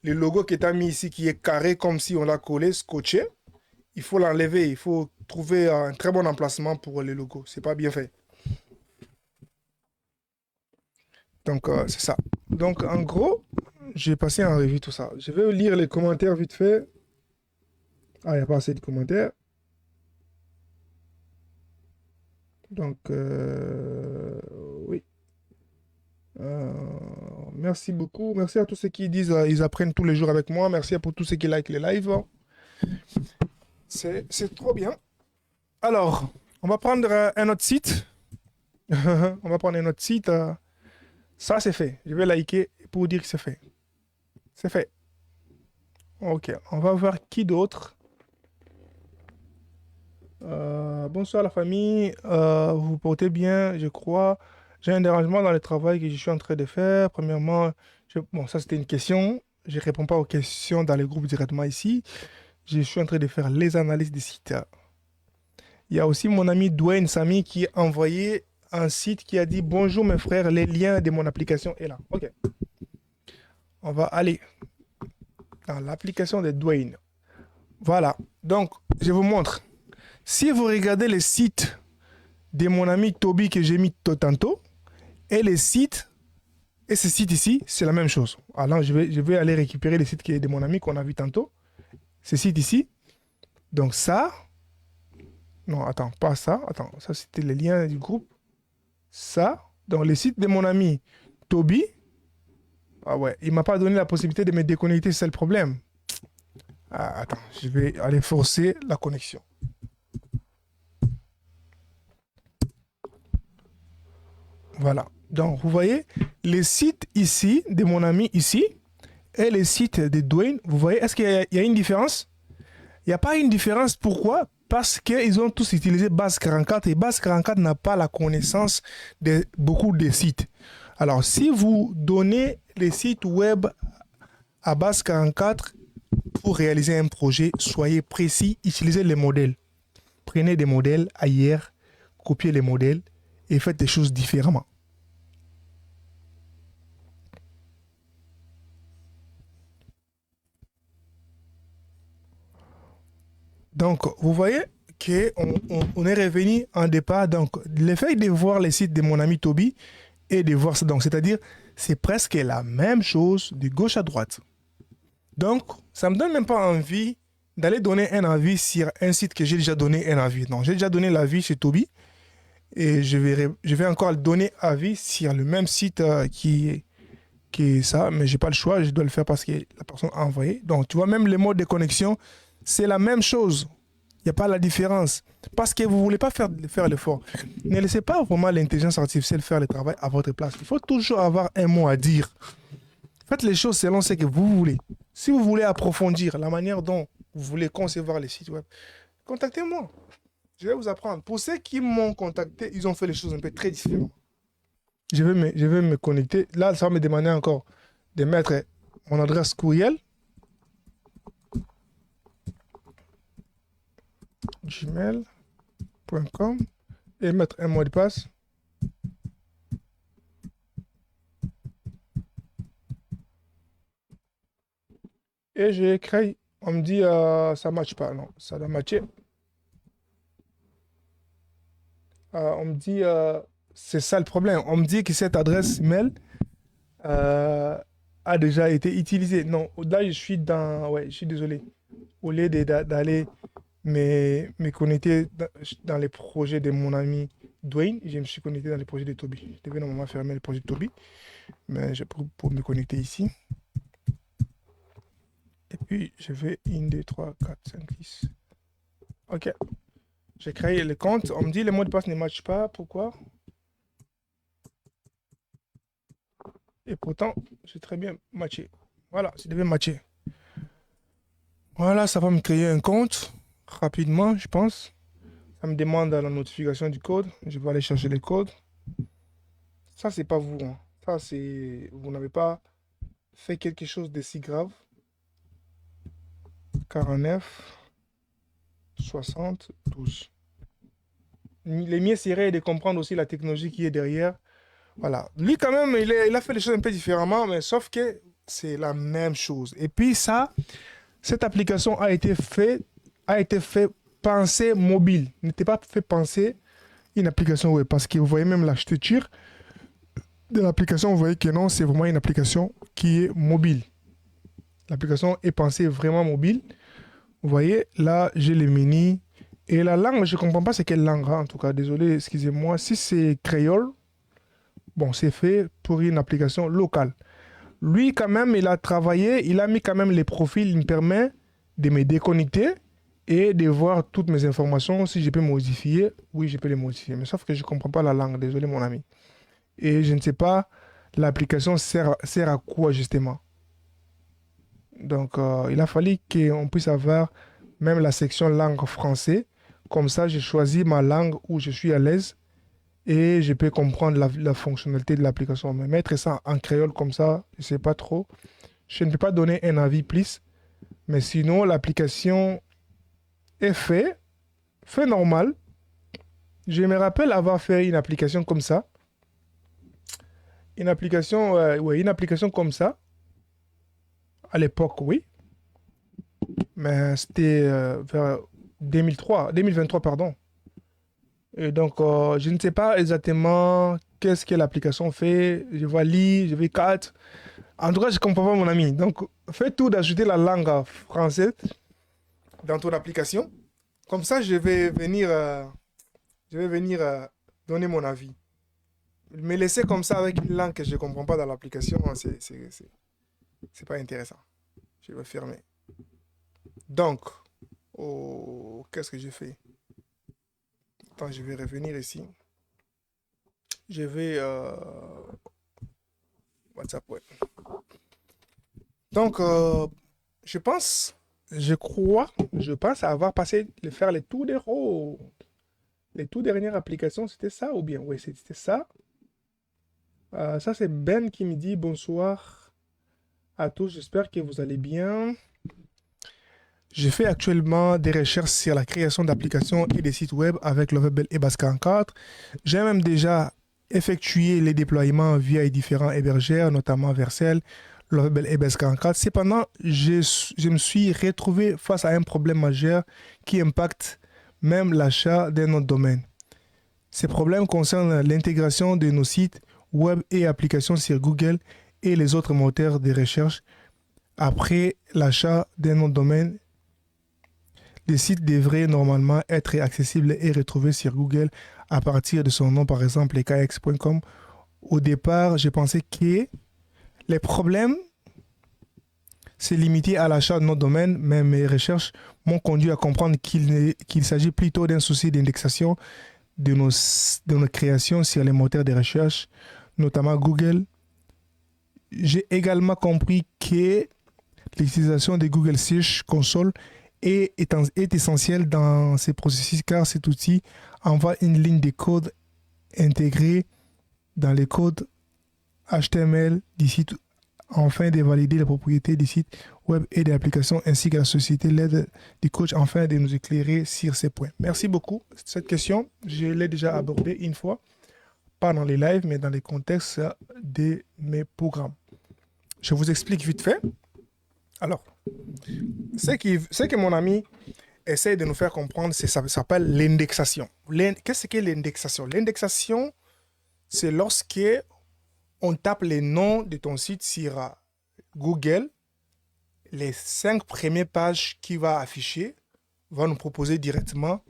le logo que tu as mis ici, qui est carré comme si on l'a collé, scotché, il faut l'enlever. Il faut trouver un très bon emplacement pour les logos. C'est pas bien fait. Donc, c'est ça. Donc, en gros, j'ai passé en revue tout ça. Je vais lire les commentaires vite fait. Ah, il n'y a pas assez de commentaires. Donc, oui. Euh, Merci beaucoup. Merci à tous ceux qui disent ils apprennent tous les jours avec moi. Merci pour tous ceux qui like les lives. C'est trop bien. Alors, on va prendre un autre site. On va prendre un autre site. Ça, c'est fait. Je vais liker pour dire que c'est fait. C'est fait. Ok, on va voir qui d'autre. Bonsoir la famille. Vous vous portez bien, je crois. J'ai un dérangement dans le travail que je suis en train de faire. Premièrement, bon, ça c'était une question. Je ne réponds pas aux questions dans les groupes directement ici. Je suis en train de faire les analyses des sites. Il y a aussi mon ami Dwayne Samy qui a envoyé un site qui a dit bonjour mes frères, les liens de mon application est là. Ok. On va aller dans l'application de Dwayne. Voilà. Donc, je vous montre. Si vous regardez les sites de mon ami Toby que j'ai mis tantôt, et les sites, et ce site ici, c'est la même chose. Alors, je vais aller récupérer les sites de mon ami qu'on a vu tantôt. Ce site ici. Donc ça. Non, attends, pas ça. Attends, ça c'était les liens du groupe. Ça. Donc les sites de mon ami Toby. Ah ouais, il m'a pas donné la possibilité de me déconnecter, c'est le problème. Ah, attends, je vais aller forcer la connexion. Voilà. Donc, vous voyez, les sites ici, de mon ami ici, et les sites de Dwayne, vous voyez, est-ce qu'il y a une différence? Il n'y a pas une différence. Pourquoi? Parce qu'ils ont tous utilisé Base 44 et Base 44 n'a pas la connaissance de beaucoup de sites. Alors, si vous donnez les sites web à Base 44 pour réaliser un projet, soyez précis, utilisez les modèles. Prenez des modèles ailleurs, copiez les modèles et faites des choses différemment. Donc, vous voyez qu'on est revenu en départ. Donc, le fait de voir les sites de mon ami Toby et de voir ça, donc, c'est-à-dire, c'est presque la même chose de gauche à droite. Donc, ça ne me donne même pas envie d'aller donner un avis sur un site que j'ai déjà donné un avis. Non, j'ai déjà donné l'avis chez Toby et je vais encore donner avis sur le même site qui est ça, mais j'ai pas le choix, je dois le faire parce que la personne a envoyé. Donc, tu vois, même les modes de connexion, c'est la même chose. Il n'y a pas la différence. Parce que vous ne voulez pas faire l'effort. Ne laissez pas vraiment l'intelligence artificielle faire le travail à votre place. Il faut toujours avoir un mot à dire. Faites les choses selon ce que vous voulez. Si vous voulez approfondir la manière dont vous voulez concevoir les sites web, contactez-moi. Je vais vous apprendre. Pour ceux qui m'ont contacté, ils ont fait les choses un peu très différentes. Je vais me connecter. Là, ça va me demander encore de mettre mon adresse courriel, gmail.com, et mettre un mot de passe. Et j'ai créé. On me dit ça ne matche pas. Non, ça doit matcher. On me dit c'est ça le problème. On me dit que cette adresse mail euh, a déjà été utilisée. Non, là je suis dans. Ouais, je suis désolé. Au lieu d'aller me connecter dans les projets de mon ami Dwayne, je me suis connecté dans les projets de Toby. Je devais normalement fermer le projet de Toby, mais j'ai pour me connecter ici. Et puis je vais 1, 2, 3, 4, 5, 6. Ok. J'ai créé le compte. On me dit le mot de passe ne matche pas. Pourquoi? Et pourtant, j'ai très bien matché. Voilà, ça devait matcher. Voilà, ça va me créer un compte rapidement, je pense. Ça me demande la notification du code. Je vais aller chercher le code. Ça, c'est pas vous, hein. Ça, c'est. Vous n'avez pas fait quelque chose de si grave. 49, 60, 12. Les mieux serait de comprendre aussi la technologie qui est derrière. Voilà. Lui, quand même, il a fait les choses un peu différemment, mais sauf que c'est la même chose. Et puis, ça, cette application a été fait penser mobile. N'était pas fait penser une application web. Parce que vous voyez même l'architecture de l'application, vous voyez que non, c'est vraiment une application qui est mobile. L'application est pensée vraiment mobile. Vous voyez, là, j'ai les mini. Et la langue, je ne comprends pas c'est quelle langue, hein, en tout cas. Désolé, excusez-moi. Si c'est créole, bon, c'est fait pour une application locale. Lui, quand même, il a travaillé, il a mis quand même les profils, il me permet de me déconnecter et de voir toutes mes informations. Si je peux modifier, oui, je peux les modifier. Mais sauf que je ne comprends pas la langue, désolé mon ami. Et je ne sais pas, l'application sert à quoi justement. Donc, il a fallu qu'on puisse avoir même la section langue français. Comme ça, je choisis ma langue où je suis à l'aise et je peux comprendre la fonctionnalité de l'application. Mais mettre ça en créole comme ça, je ne sais pas trop. Je ne peux pas donner un avis plus. Mais sinon, l'application est fait normal. Je me rappelle avoir fait une application comme ça. Une application comme ça. À l'époque, oui. Mais c'était vers 2023, pardon. Et donc, je ne sais pas exactement qu'est-ce que l'application fait. Je vois Li, je vois Cat. En tout cas, je ne comprends pas mon ami. Donc, fais tout d'ajouter la langue française dans ton application. Comme ça, je vais venir donner mon avis. Me laisser comme ça avec une langue que je ne comprends pas dans l'application, c'est pas intéressant. Je vais fermer. Donc, oh, qu'est-ce que j'ai fait? Attends, je vais revenir ici. Je vais WhatsApp web. Donc, je pense Je pense avoir passé, faire les tout derniers, les tout dernières applications, c'était ça ou bien? Oui, c'était ça. Ça, c'est Ben qui me dit bonsoir à tous, j'espère que vous allez bien. Je fais actuellement des recherches sur la création d'applications et des sites web avec Lovable et Base 44. J'ai même déjà effectué les déploiements via les différents hébergeurs, notamment Vercel, Lovable et Base 44. Cependant, je me suis retrouvé face à un problème majeur qui impacte même l'achat d'un autre domaine. Ces problèmes concernent l'intégration de nos sites web et applications sur Google et les autres moteurs de recherche. Après l'achat d'un autre domaine, les sites devraient normalement être accessibles et retrouvés sur Google à partir de son nom, par exemple ekx.com. Au départ, je pensais que les problèmes se limitaient à l'achat de notre domaine, mais mes recherches m'ont conduit à comprendre qu'il s'agit plutôt d'un souci d'indexation de nos créations sur les moteurs de recherche, notamment Google. J'ai également compris que l'utilisation de Google Search Console est essentielle dans ces processus car cet outil envoie une ligne de code intégrée dans les codes HTML du site afin de valider les propriétés du site web et des applications ainsi que la société l'aide du coach afin de nous éclairer sur ces points. Merci beaucoup. Cette question, je l'ai déjà abordée une fois, pas dans les lives, mais dans les contextes de mes programmes. Je vous explique vite fait. Alors, ce que mon ami essaie de nous faire comprendre, ça s'appelle l'indexation. Qu'est-ce que l'indexation? L'indexation, c'est lorsque on tape les noms de ton site sur Google, les 5 premières pages qu'il va afficher vont nous proposer directement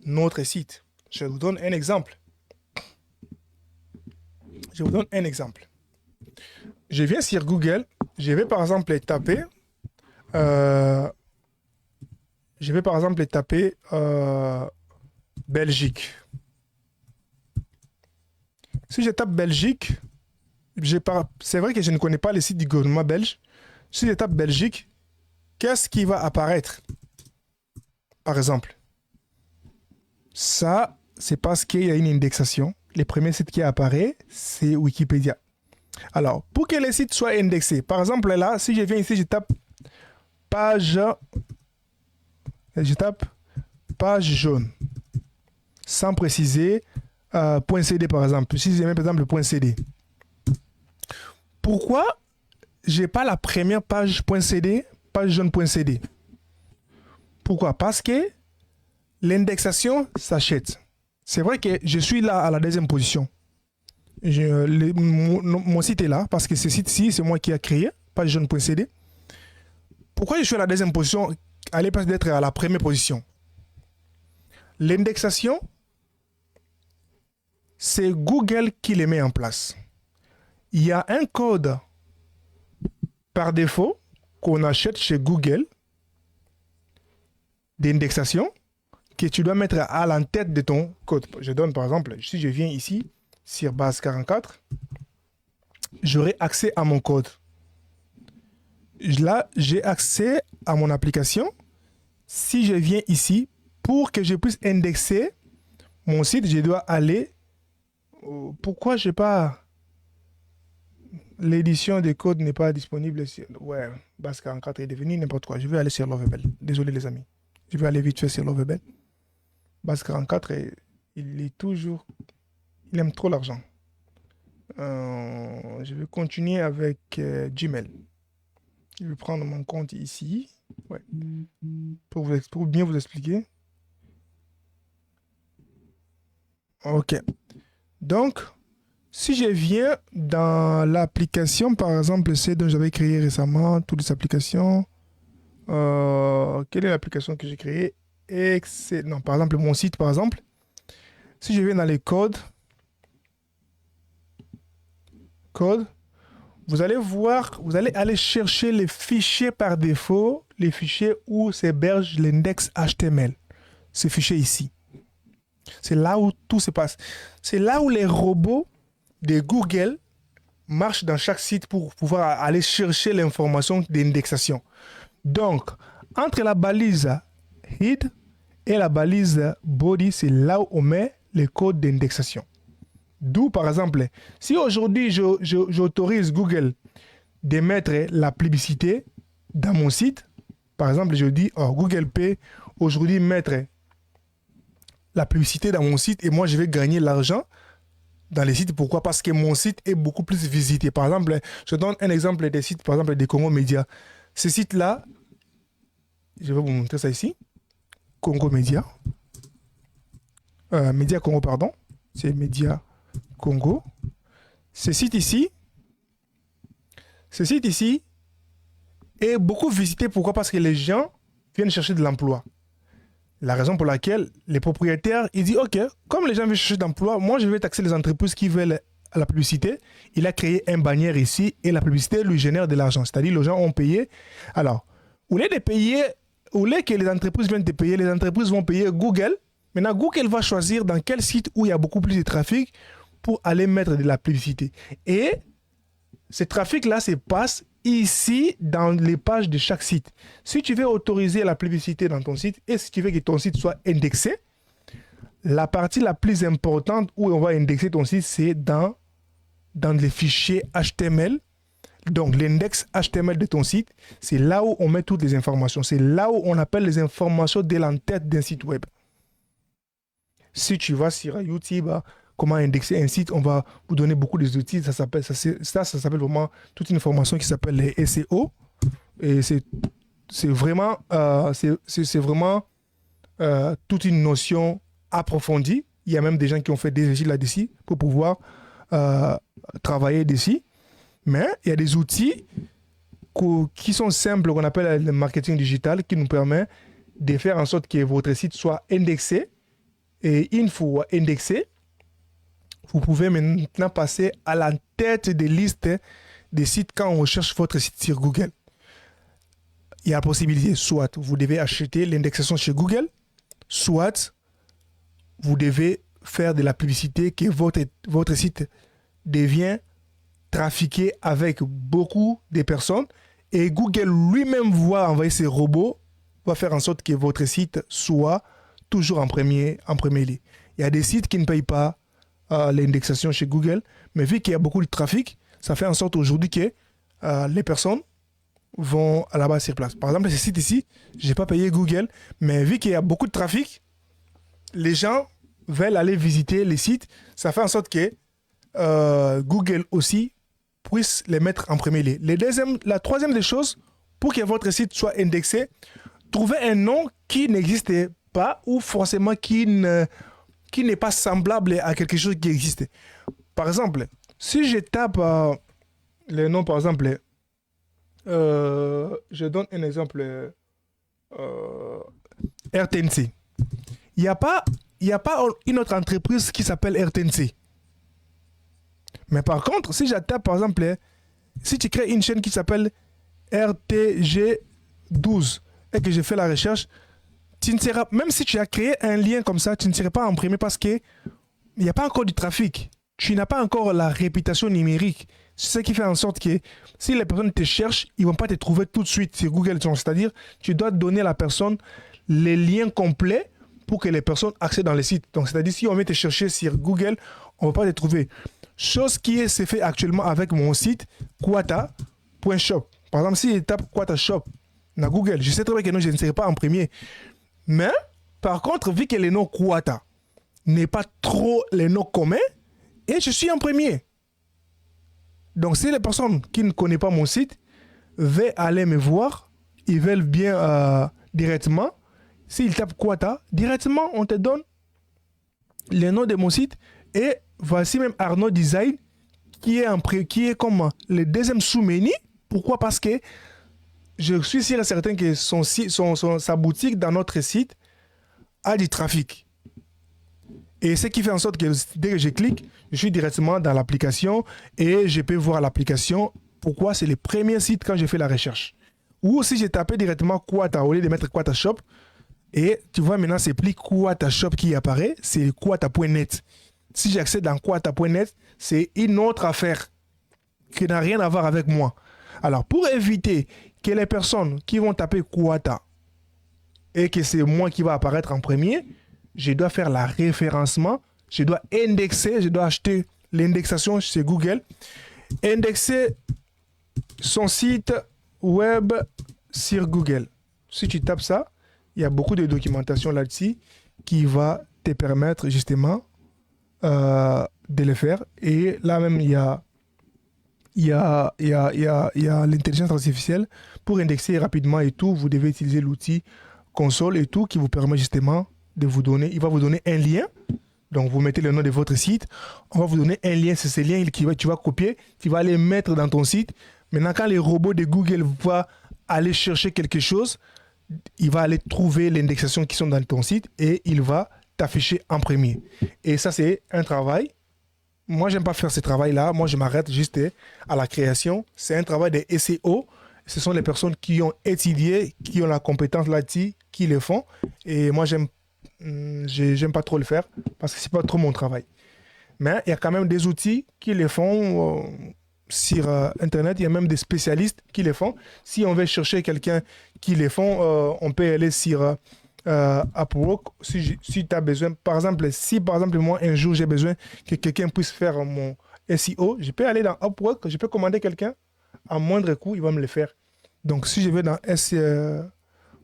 notre site. Je vous donne un exemple. Je viens sur Google, je vais par exemple taper Belgique. Si je tape Belgique, c'est vrai que je ne connais pas les sites du gouvernement belge. Si je tape Belgique, qu'est-ce qui va apparaître? Par exemple, ça, c'est parce qu'il y a une indexation. Les premiers sites qui apparaissent, c'est Wikipédia. Alors, pour que les sites soient indexés, par exemple là, si je viens ici, je tape page jaune, sans préciser .cd par exemple. Si je mets par exemple .cd, pourquoi j'ai pas la première page .cd, page jaune.cd? Pourquoi? Parce que l'indexation s'achète. C'est vrai que je suis là à la deuxième position. Mon site est là parce que ce site-ci, c'est moi qui ai créé, page jaune.cd. Pourquoi je suis à la deuxième position à la place d'être à la première position? L'indexation, c'est Google qui les met en place. Il y a un code par défaut qu'on achète chez Google d'indexation que tu dois mettre à l'entête de ton code. Je donne par exemple, si je viens ici sur base 44, j'aurai accès à mon code. Là, j'ai accès à mon application. Si je viens ici, pour que je puisse indexer mon site, je dois aller. Pourquoi j'ai pas. L'édition des codes n'est pas disponible. Ouais, base 44 est devenu n'importe quoi. Je vais aller sur Lovable. Désolé, les amis. Je vais aller vite fait sur Lovable. Base 44, il est toujours. Il aime trop l'argent. Je vais continuer avec Gmail. Je vais prendre mon compte ici. Ouais. Pour bien vous expliquer. Ok. Donc, si je viens dans l'application, par exemple, celle dont j'avais créé récemment, toutes les applications. Quelle est l'application que j'ai créée? Non, par exemple, mon site, par exemple. Si je viens dans les codes, vous allez voir, vous allez aller chercher les fichiers par défaut, les fichiers où s'héberge l'index HTML. Ce fichier ici. C'est là où tout se passe. C'est là où les robots de Google marchent dans chaque site pour pouvoir aller chercher l'information d'indexation. Donc, Entre la balise head et la balise body, c'est là où on met les codes d'indexation. D'où, par exemple, si aujourd'hui j'autorise Google de mettre la publicité dans mon site, par exemple, je dis, Google peut aujourd'hui mettre la publicité dans mon site et moi, je vais gagner l'argent dans les sites. Pourquoi? Parce que mon site est beaucoup plus visité. Par exemple, je donne un exemple des sites, par exemple, des Congo Média. Ce site-là, je vais vous montrer ça ici. Congo Média. Média Congo, pardon. C'est Média Congo. Ce site ici est beaucoup visité. Pourquoi? Parce que les gens viennent chercher de l'emploi. La raison pour laquelle les propriétaires, ils disent, OK, comme les gens veulent chercher d'emploi, moi, je vais taxer les entreprises qui veulent la publicité. Il a créé un bannière ici et la publicité lui génère de l'argent. C'est-à-dire, les gens ont payé. Alors, au lieu de payer, au lieu que les entreprises viennent te payer, les entreprises vont payer Google. Maintenant, Google va choisir dans quel site où il y a beaucoup plus de trafic pour aller mettre de la publicité. Et ce trafic-là se passe ici dans les pages de chaque site. Si tu veux autoriser la publicité dans ton site et si tu veux que ton site soit indexé, la partie la plus importante où on va indexer ton site, c'est dans les fichiers HTML. Donc, l'index HTML de ton site, c'est là où on met toutes les informations. C'est là où on appelle les informations de l'entête d'un site web. Si tu vas sur YouTube, comment indexer un site, on va vous donner beaucoup d'outils. Ça s'appelle vraiment toute une formation qui s'appelle les SEO. Et c'est vraiment toute une notion approfondie. Il y a même des gens qui ont fait des études là-dessus pour pouvoir travailler dessus. Mais il y a des outils qui sont simples, qu'on appelle le marketing digital, qui nous permet de faire en sorte que votre site soit indexé. Et une fois indexé, vous pouvez maintenant passer à la tête des listes des sites quand on recherche votre site sur Google. Il y a la possibilité, soit vous devez acheter l'indexation chez Google, soit vous devez faire de la publicité que votre site devient trafiqué avec beaucoup de personnes et Google lui-même va envoyer ses robots, va faire en sorte que votre site soit toujours en premier lieu. Il y a des sites qui ne payent pas l'indexation chez Google, mais vu qu'il y a beaucoup de trafic, ça fait en sorte aujourd'hui que les personnes vont là-bas sur place. Par exemple, ce site ici, je n'ai pas payé Google, mais vu qu'il y a beaucoup de trafic, les gens veulent aller visiter les sites. Ça fait en sorte que Google aussi puisse les mettre en premier lieu. La troisième des choses, pour que votre site soit indexé, trouvez un nom qui n'existe pas ou forcément qui n'est pas semblable à quelque chose qui existe. Par exemple, si je tape le nom, par exemple, je donne un exemple, RTNC. Il n'y a pas une autre entreprise qui s'appelle RTNC. Mais par contre, si je tape, par exemple, si tu crées une chaîne qui s'appelle RTG12 et que je fais la recherche, tu ne seras, même si tu as créé un lien comme ça, tu ne seras pas imprimé parce qu'il n'y a pas encore du trafic. Tu n'as pas encore la réputation numérique. C'est ce qui fait en sorte que si les personnes te cherchent, ils ne vont pas te trouver tout de suite sur Google. C'est-à-dire, tu dois donner à la personne les liens complets pour que les personnes accèdent dans les sites. Donc, c'est-à-dire, si on vient te chercher sur Google, on ne va pas te trouver. Chose qui s'est fait actuellement avec mon site quata.shop. Par exemple, si je tape Quata Shop dans Google, je sais très bien que non, je ne serai pas en premier. Mais, par contre, vu que le nom Quata n'est pas trop le nom commun, et je suis en premier. Donc, si les personnes qui ne connaissent pas mon site veulent aller me voir, ils veulent bien directement, s'ils tapent Quata, directement, on te donne le nom de mon site. Et voici même Arnaud Design qui est comme le deuxième sous-menu. Pourquoi? Parce que je suis sûr et certain que sa boutique dans notre site a du trafic. Et ce qui fait en sorte que dès que je clique, je suis directement dans l'application et je peux voir l'application. Pourquoi? C'est le premier site quand je fais la recherche. Ou si j'ai tapé directement Quata au lieu de mettre Quata Shop, et tu vois maintenant c'est plus Quata Shop qui apparaît, c'est Quata.net. Si j'accède dans Quata.net, c'est une autre affaire qui n'a rien à voir avec moi. Alors, pour éviter que les personnes qui vont taper Quata et que c'est moi qui va apparaître en premier, je dois faire la référencement, je dois indexer, je dois acheter l'indexation chez Google, indexer son site web sur Google. Si tu tapes ça, il y a beaucoup de documentation là-dessus qui va te permettre justement de le faire. Et là même, il y a l'intelligence artificielle pour indexer rapidement et tout. Vous devez utiliser l'outil console et tout qui vous permet justement de vous donner. Il va vous donner un lien. Donc, vous mettez le nom de votre site. On va vous donner un lien. C'est ce lien que tu vas copier. Tu vas aller mettre dans ton site. Maintenant, quand les robots de Google vont aller chercher quelque chose, il va aller trouver l'indexation qui sont dans ton site et il va t'afficher en premier. Et ça, c'est un travail. Moi, j'aime pas faire ce travail-là. Moi, je m'arrête juste à la création. C'est un travail de SEO. Ce sont les personnes qui ont étudié, qui ont la compétence là-dessus, qui le font. Et moi, j'aime pas trop le faire parce que c'est pas trop mon travail. Mais il y a quand même des outils qui le font sur Internet. Il y a même des spécialistes qui le font. Si on veut chercher quelqu'un qui le font, on peut aller sur Upwork. Si tu as besoin, par exemple, si par exemple moi un jour j'ai besoin que quelqu'un puisse faire mon SEO, je peux aller dans Upwork, je peux commander quelqu'un à moindre coût, il va me le faire. Donc si je vais dans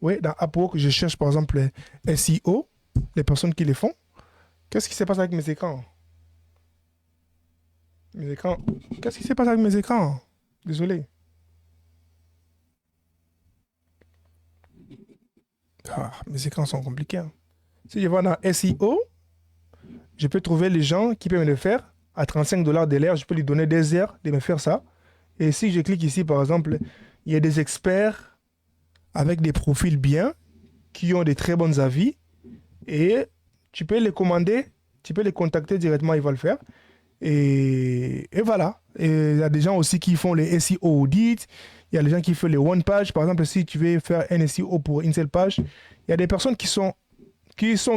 dans Upwork, je cherche par exemple SEO, les personnes qui le font. Qu'est-ce qui se passe avec mes écrans? Mes écrans. Qu'est-ce qui se passe avec mes écrans? Désolé. Mes écrans sont compliqués. Hein. Si je vais dans SEO, je peux trouver les gens qui peuvent me le faire à 35 $ de l'heure. Je peux lui donner des heures de me faire ça. Et si je clique ici, par exemple, il y a des experts avec des profils bien, qui ont des très bons avis. Et tu peux les commander, tu peux les contacter directement, ils vont le faire. Et voilà. Et il y a des gens aussi qui font les SEO audits. Il y a des gens qui font les one page. Par exemple, si tu veux faire un SEO pour une seule page, il y a des personnes qui sont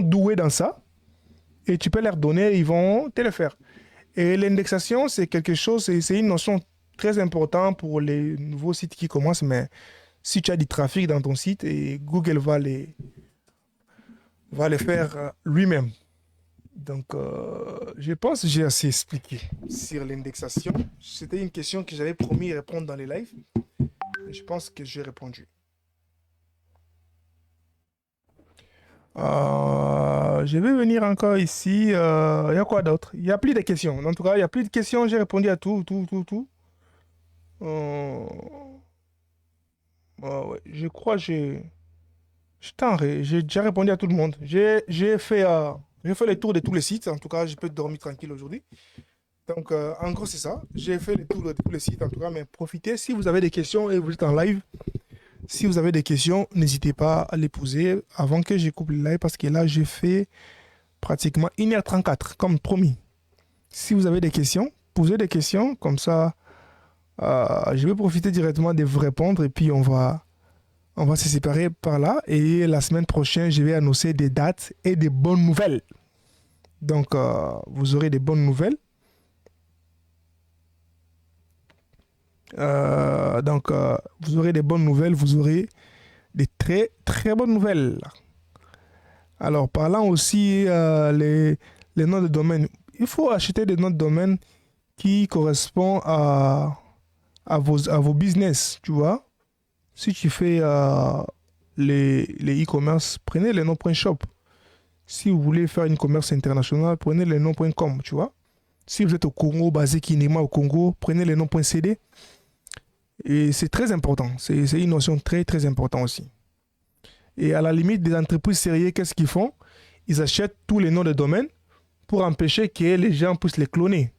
douées dans ça. Et tu peux leur donner, ils vont te le faire. Et l'indexation, c'est quelque chose, c'est une notion très importante pour les nouveaux sites qui commencent. Mais si tu as du trafic dans ton site, et Google va les faire lui-même. Donc, je pense que j'ai assez expliqué sur l'indexation. C'était une question que j'avais promis répondre dans les lives. Je pense que j'ai répondu. Je vais venir encore ici. Il y a quoi d'autre? Il n'y a plus de questions. En tout cas, il n'y a plus de questions. J'ai répondu à tout. Ouais, je crois que j'ai déjà répondu à tout le monde. J'ai fait le tour de tous les sites. En tout cas, je peux dormir tranquille aujourd'hui. Donc, en gros, c'est ça. J'ai fait le tour de tous les sites. En tout cas, mais profitez. Si vous avez des questions et vous êtes en live, si vous avez des questions, n'hésitez pas à les poser avant que je coupe le live parce que là, j'ai fait pratiquement 1h34, comme promis. Si vous avez des questions, posez des questions. Comme ça, je vais profiter directement de vous répondre et puis on va se séparer par là. Et la semaine prochaine, je vais annoncer des dates et des bonnes nouvelles. Donc, vous aurez des bonnes nouvelles. Vous aurez des bonnes nouvelles, vous aurez des très très bonnes nouvelles. Alors, parlant aussi les noms de domaine, il faut acheter des noms de domaine qui correspondent à vos business, tu vois. Si tu fais les e-commerce, prenez les noms.shop. Si vous voulez faire une commerce international, prenez les noms.com, tu vois. Si vous êtes au Congo, basé Kinema au Congo, prenez les noms.cd. Et c'est très important. C'est une notion très, très importante aussi. Et à la limite, des entreprises sérieuses, qu'est-ce qu'ils font? Ils achètent tous les noms de domaine pour empêcher que les gens puissent les cloner.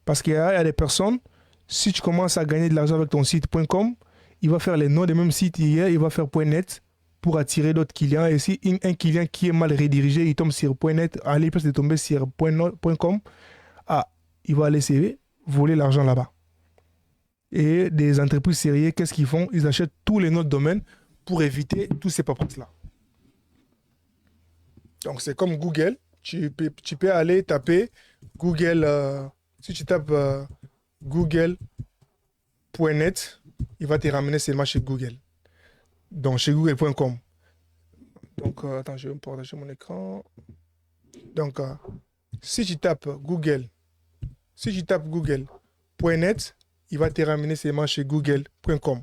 Parce qu'il y a des personnes, si tu commences à gagner de l'argent avec ton site .com, il va faire les noms des mêmes sites hier, il va faire .net pour attirer d'autres clients. Et si un client qui est mal redirigé, il tombe sur .net, à la place de tomber sur .com, il va aller voler l'argent là-bas. Et des entreprises sérieuses, qu'est-ce qu'ils font? Ils achètent tous les noms de domaine pour éviter tous ces paperasses-là. Donc, c'est comme Google. Tu peux aller taper Google. Si tu tapes google.net, il va te ramener seulement chez Google. Donc, chez google.com. Donc, attends, je vais me partager mon écran. Donc, si tu tapes Google, si tu tapes google.net, il va te ramener seulement chez google.com.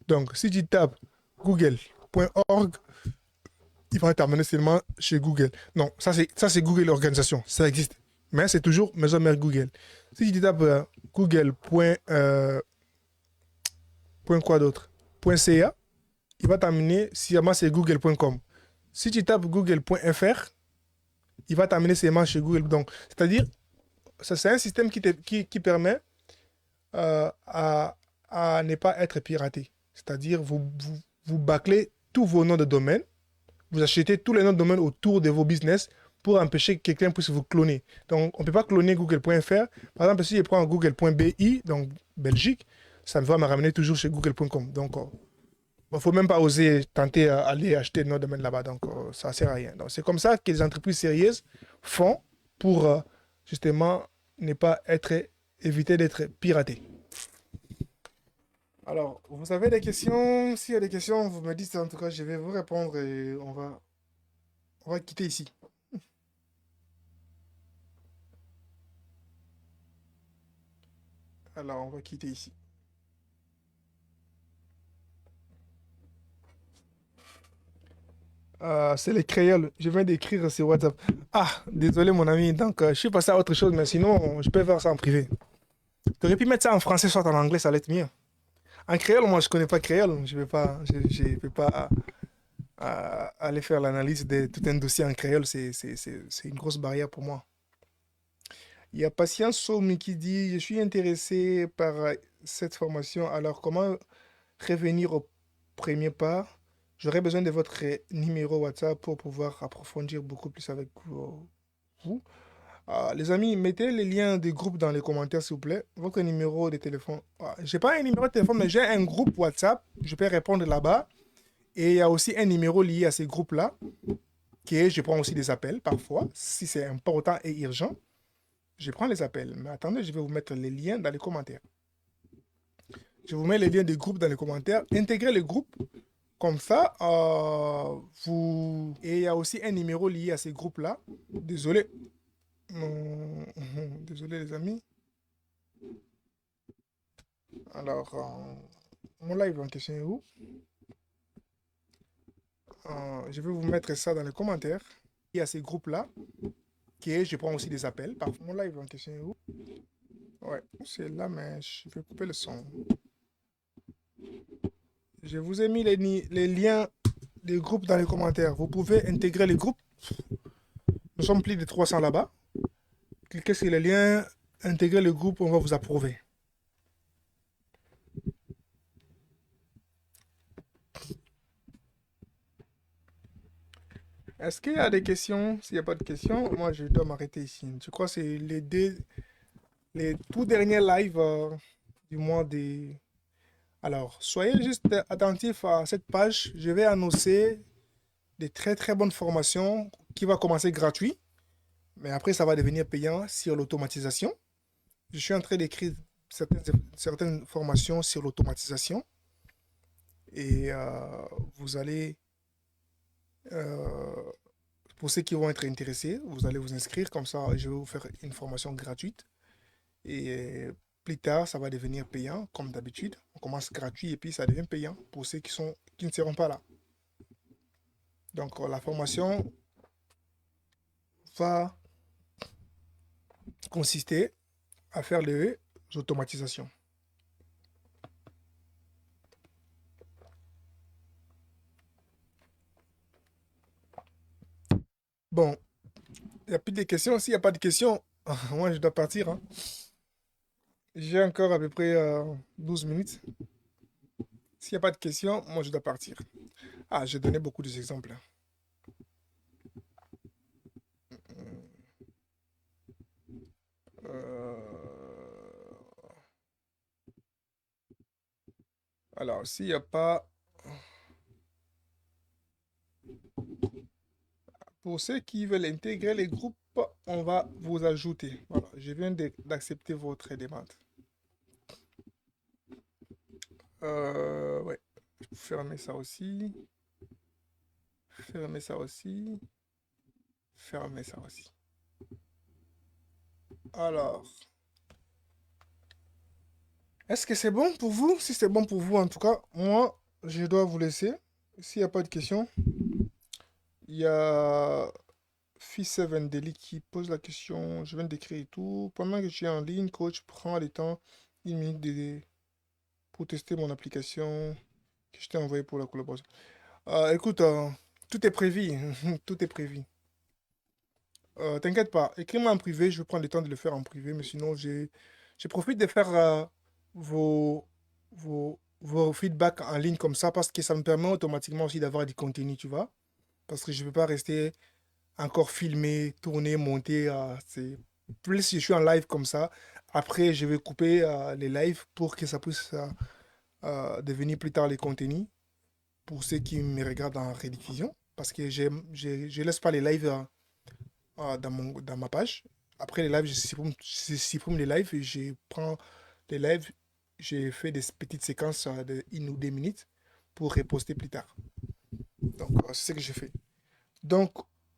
Donc, si tu tapes google.org, il va t'amener seulement chez Google. Non, ça c'est Google organisation, ça existe. Mais c'est toujours maison mère Google. Si tu tapes google. Point quoi d'autre .ca, il va t'amener seulement chez google.com. Si tu tapes google.fr, il va t'amener seulement chez Google. Donc, c'est-à-dire, ça, c'est un système qui permet à ne pas être piraté. C'est-à-dire, vous bâclez tous vos noms de domaine, vous achetez tous les noms de domaine autour de vos business pour empêcher que quelqu'un puisse vous cloner. Donc, on ne peut pas cloner google.fr. Par exemple, si je prends google.bi, donc Belgique, ça va me ramener toujours chez google.com. Donc, il ne faut même pas oser tenter à aller acheter notre domaine là-bas. Donc, ça ne sert à rien. Donc, c'est comme ça que les entreprises sérieuses font pour justement ne pas être, éviter d'être piratées. Alors, vous avez des questions? S'il y a des questions, vous me dites. En tout cas, je vais vous répondre et on va quitter ici. Alors, on va quitter ici. C'est les créoles. Je viens d'écrire sur WhatsApp. Ah, désolé mon ami. Donc, je suis passé à autre chose, mais sinon, je peux faire ça en privé. Tu aurais pu mettre ça en français, soit en anglais, ça allait être mieux. En créole, moi, je connais pas créole. Je vais pas aller faire l'analyse de tout un dossier en créole. C'est une grosse barrière pour moi. Il y a Patience Soumi qui dit, je suis intéressé par cette formation. Alors, comment revenir au premier pas? J'aurais besoin de votre numéro WhatsApp pour pouvoir approfondir beaucoup plus avec vous. Les amis, mettez les liens des groupes dans les commentaires, s'il vous plaît. Votre numéro de téléphone. J'ai pas un numéro de téléphone, mais j'ai un groupe WhatsApp. Je peux répondre là-bas. Et il y a aussi un numéro lié à ces groupes-là, qui est, je prends aussi des appels parfois, si c'est important et urgent. Je prends les appels. Mais attendez, je vais vous mettre les liens dans les commentaires. Je vous mets les liens des groupes dans les commentaires. Intégrez les groupes. Comme ça, vous... Et il y a aussi un numéro lié à ces groupes-là. Désolé. Désolé les amis. Alors, mon live en question est où? Je vais vous mettre ça dans les commentaires. Il y a ces groupes-là, qui est, je prends aussi des appels. Mon live en question est où? Ouais, c'est là, mais je vais couper le son. Je vous ai mis les liens des groupes dans les commentaires. Vous pouvez intégrer les groupes. Nous sommes plus de 300 là-bas. Cliquez sur les liens, intégrez le groupe, on va vous approuver. Est-ce qu'il y a des questions? S'il n'y a pas de questions, moi je dois m'arrêter ici. Je crois que c'est les tout derniers lives du mois de... Alors, soyez juste attentifs à cette page. Je vais annoncer des très très bonnes formations qui vont commencer gratuit, mais après ça va devenir payant sur l'automatisation. Je suis en train d'écrire certaines formations sur l'automatisation et vous allez, euh, pour ceux qui vont être intéressés, vous allez vous inscrire comme ça. Je vais vous faire une formation gratuite et plus tard ça va devenir payant comme d'habitude. On commence gratuit et puis ça devient payant pour ceux qui ne seront pas là. Donc la formation va consister à faire les automatisations. Bon, il n'y a plus de questions. S'il n'y a pas de questions, moi je dois partir, hein. J'ai encore à peu près 12 minutes. S'il n'y a pas de questions, moi je dois partir. Ah, j'ai donné beaucoup d'exemples. Alors, s'il n'y a pas... Pour ceux qui veulent intégrer les groupes, on va vous ajouter. Voilà, je viens d'accepter votre demande. Ouais, je peux fermer ça aussi. fermer ça aussi. Fermer ça aussi. Alors, est-ce que c'est bon pour vous? Si c'est bon pour vous, en tout cas, moi, je dois vous laisser. S'il n'y a pas de questions, il y a Fils Seven Daily qui pose la question. Je viens d'écrire et tout. Pendant que je suis en ligne, coach, prends le temps, 1 minute pour tester mon application que je t'ai envoyée pour la collaboration. Écoute, tout est prévu. Tout est prévu. T'inquiète pas, écris-moi en privé, je vais prendre le temps de le faire en privé, mais sinon, je profite de faire vos, vos feedbacks en ligne comme ça parce que ça me permet automatiquement aussi d'avoir du contenu, tu vois. Parce que je ne veux pas rester encore filmer, tourner, monter. Plus je suis en live comme ça, après, je vais couper les lives pour que ça puisse devenir plus tard les contenus pour ceux qui me regardent en rediffusion. Parce que je laisse pas les lives. Dans ma page. Après les lives, je supprime les lives et je prends les lives, j'ai fait des petites séquences de 1 ou 2 minutes pour reposter plus tard. Donc, c'est ce que j'ai fait. Donc,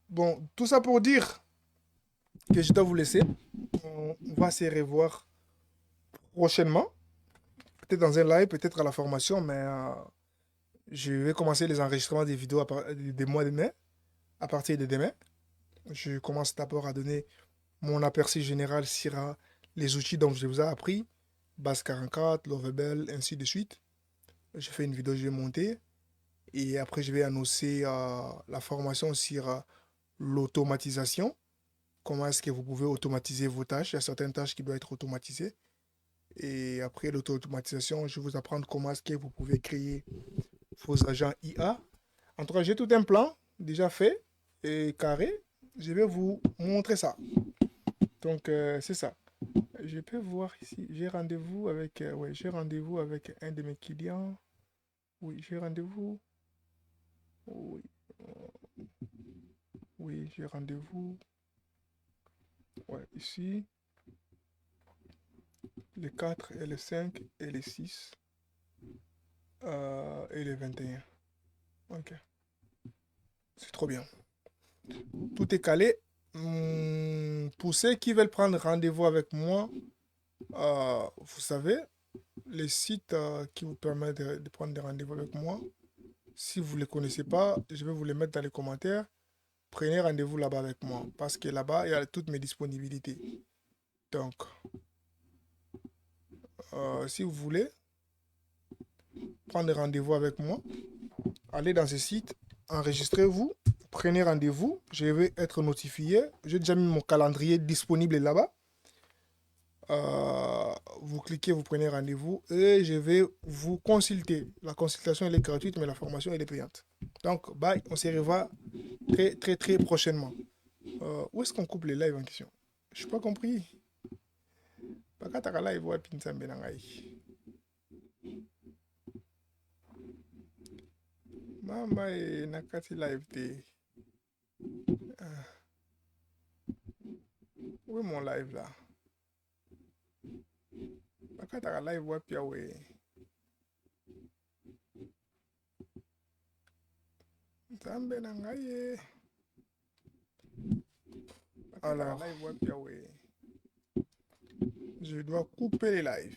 bon, tout ça pour dire que je dois vous laisser. On va se revoir prochainement. Peut-être dans un live, peut-être à la formation, mais je vais commencer les enregistrements des vidéos des mois de mai, à partir de demain. Je commence d'abord à donner mon aperçu général sur les outils dont je vous ai appris, Base 44, Lovable, ainsi de suite. Je fais une vidéo, je vais monter. Et après, je vais annoncer la formation sur l'automatisation. Comment est-ce que vous pouvez automatiser vos tâches? Il y a certaines tâches qui doivent être automatisées. Et après l'automatisation, je vais vous apprendre comment est-ce que vous pouvez créer vos agents IA. En tout cas, j'ai tout un plan déjà fait et carré. Je vais vous montrer ça. Donc, c'est ça. Je peux voir ici. J'ai rendez-vous avec, ouais, j'ai rendez-vous avec un de mes clients. Oui, j'ai rendez-vous. Oui, oui, j'ai rendez-vous. Ouais, ici, les 4 et les 5 et les 6 et les 21. Ok, c'est trop bien. Tout est calé. Pour ceux qui veulent prendre rendez-vous avec moi, vous savez, les sites qui vous permettent de prendre des rendez-vous avec moi, si vous ne les connaissez pas, je vais vous les mettre dans les commentaires. Prenez rendez-vous là-bas avec moi parce que là-bas, il y a toutes mes disponibilités. Donc, si vous voulez prendre rendez-vous avec moi, allez dans ce site, enregistrez-vous, prenez rendez-vous. Je vais être notifié. J'ai déjà mis mon calendrier disponible là-bas. Vous cliquez, vous prenez rendez-vous et je vais vous consulter. La consultation, elle est gratuite, mais la formation, elle est payante. Donc, bye, on se revoit très, très, très prochainement. Où est-ce qu'on coupe les lives en question? Je n'ai pas compris. Bakataka live wapi nzambe na ngai. Mama nakati live te. Où est mon live là? Bakataka live wapi awe. Nzambe na ngai. Alors, je dois couper les lives.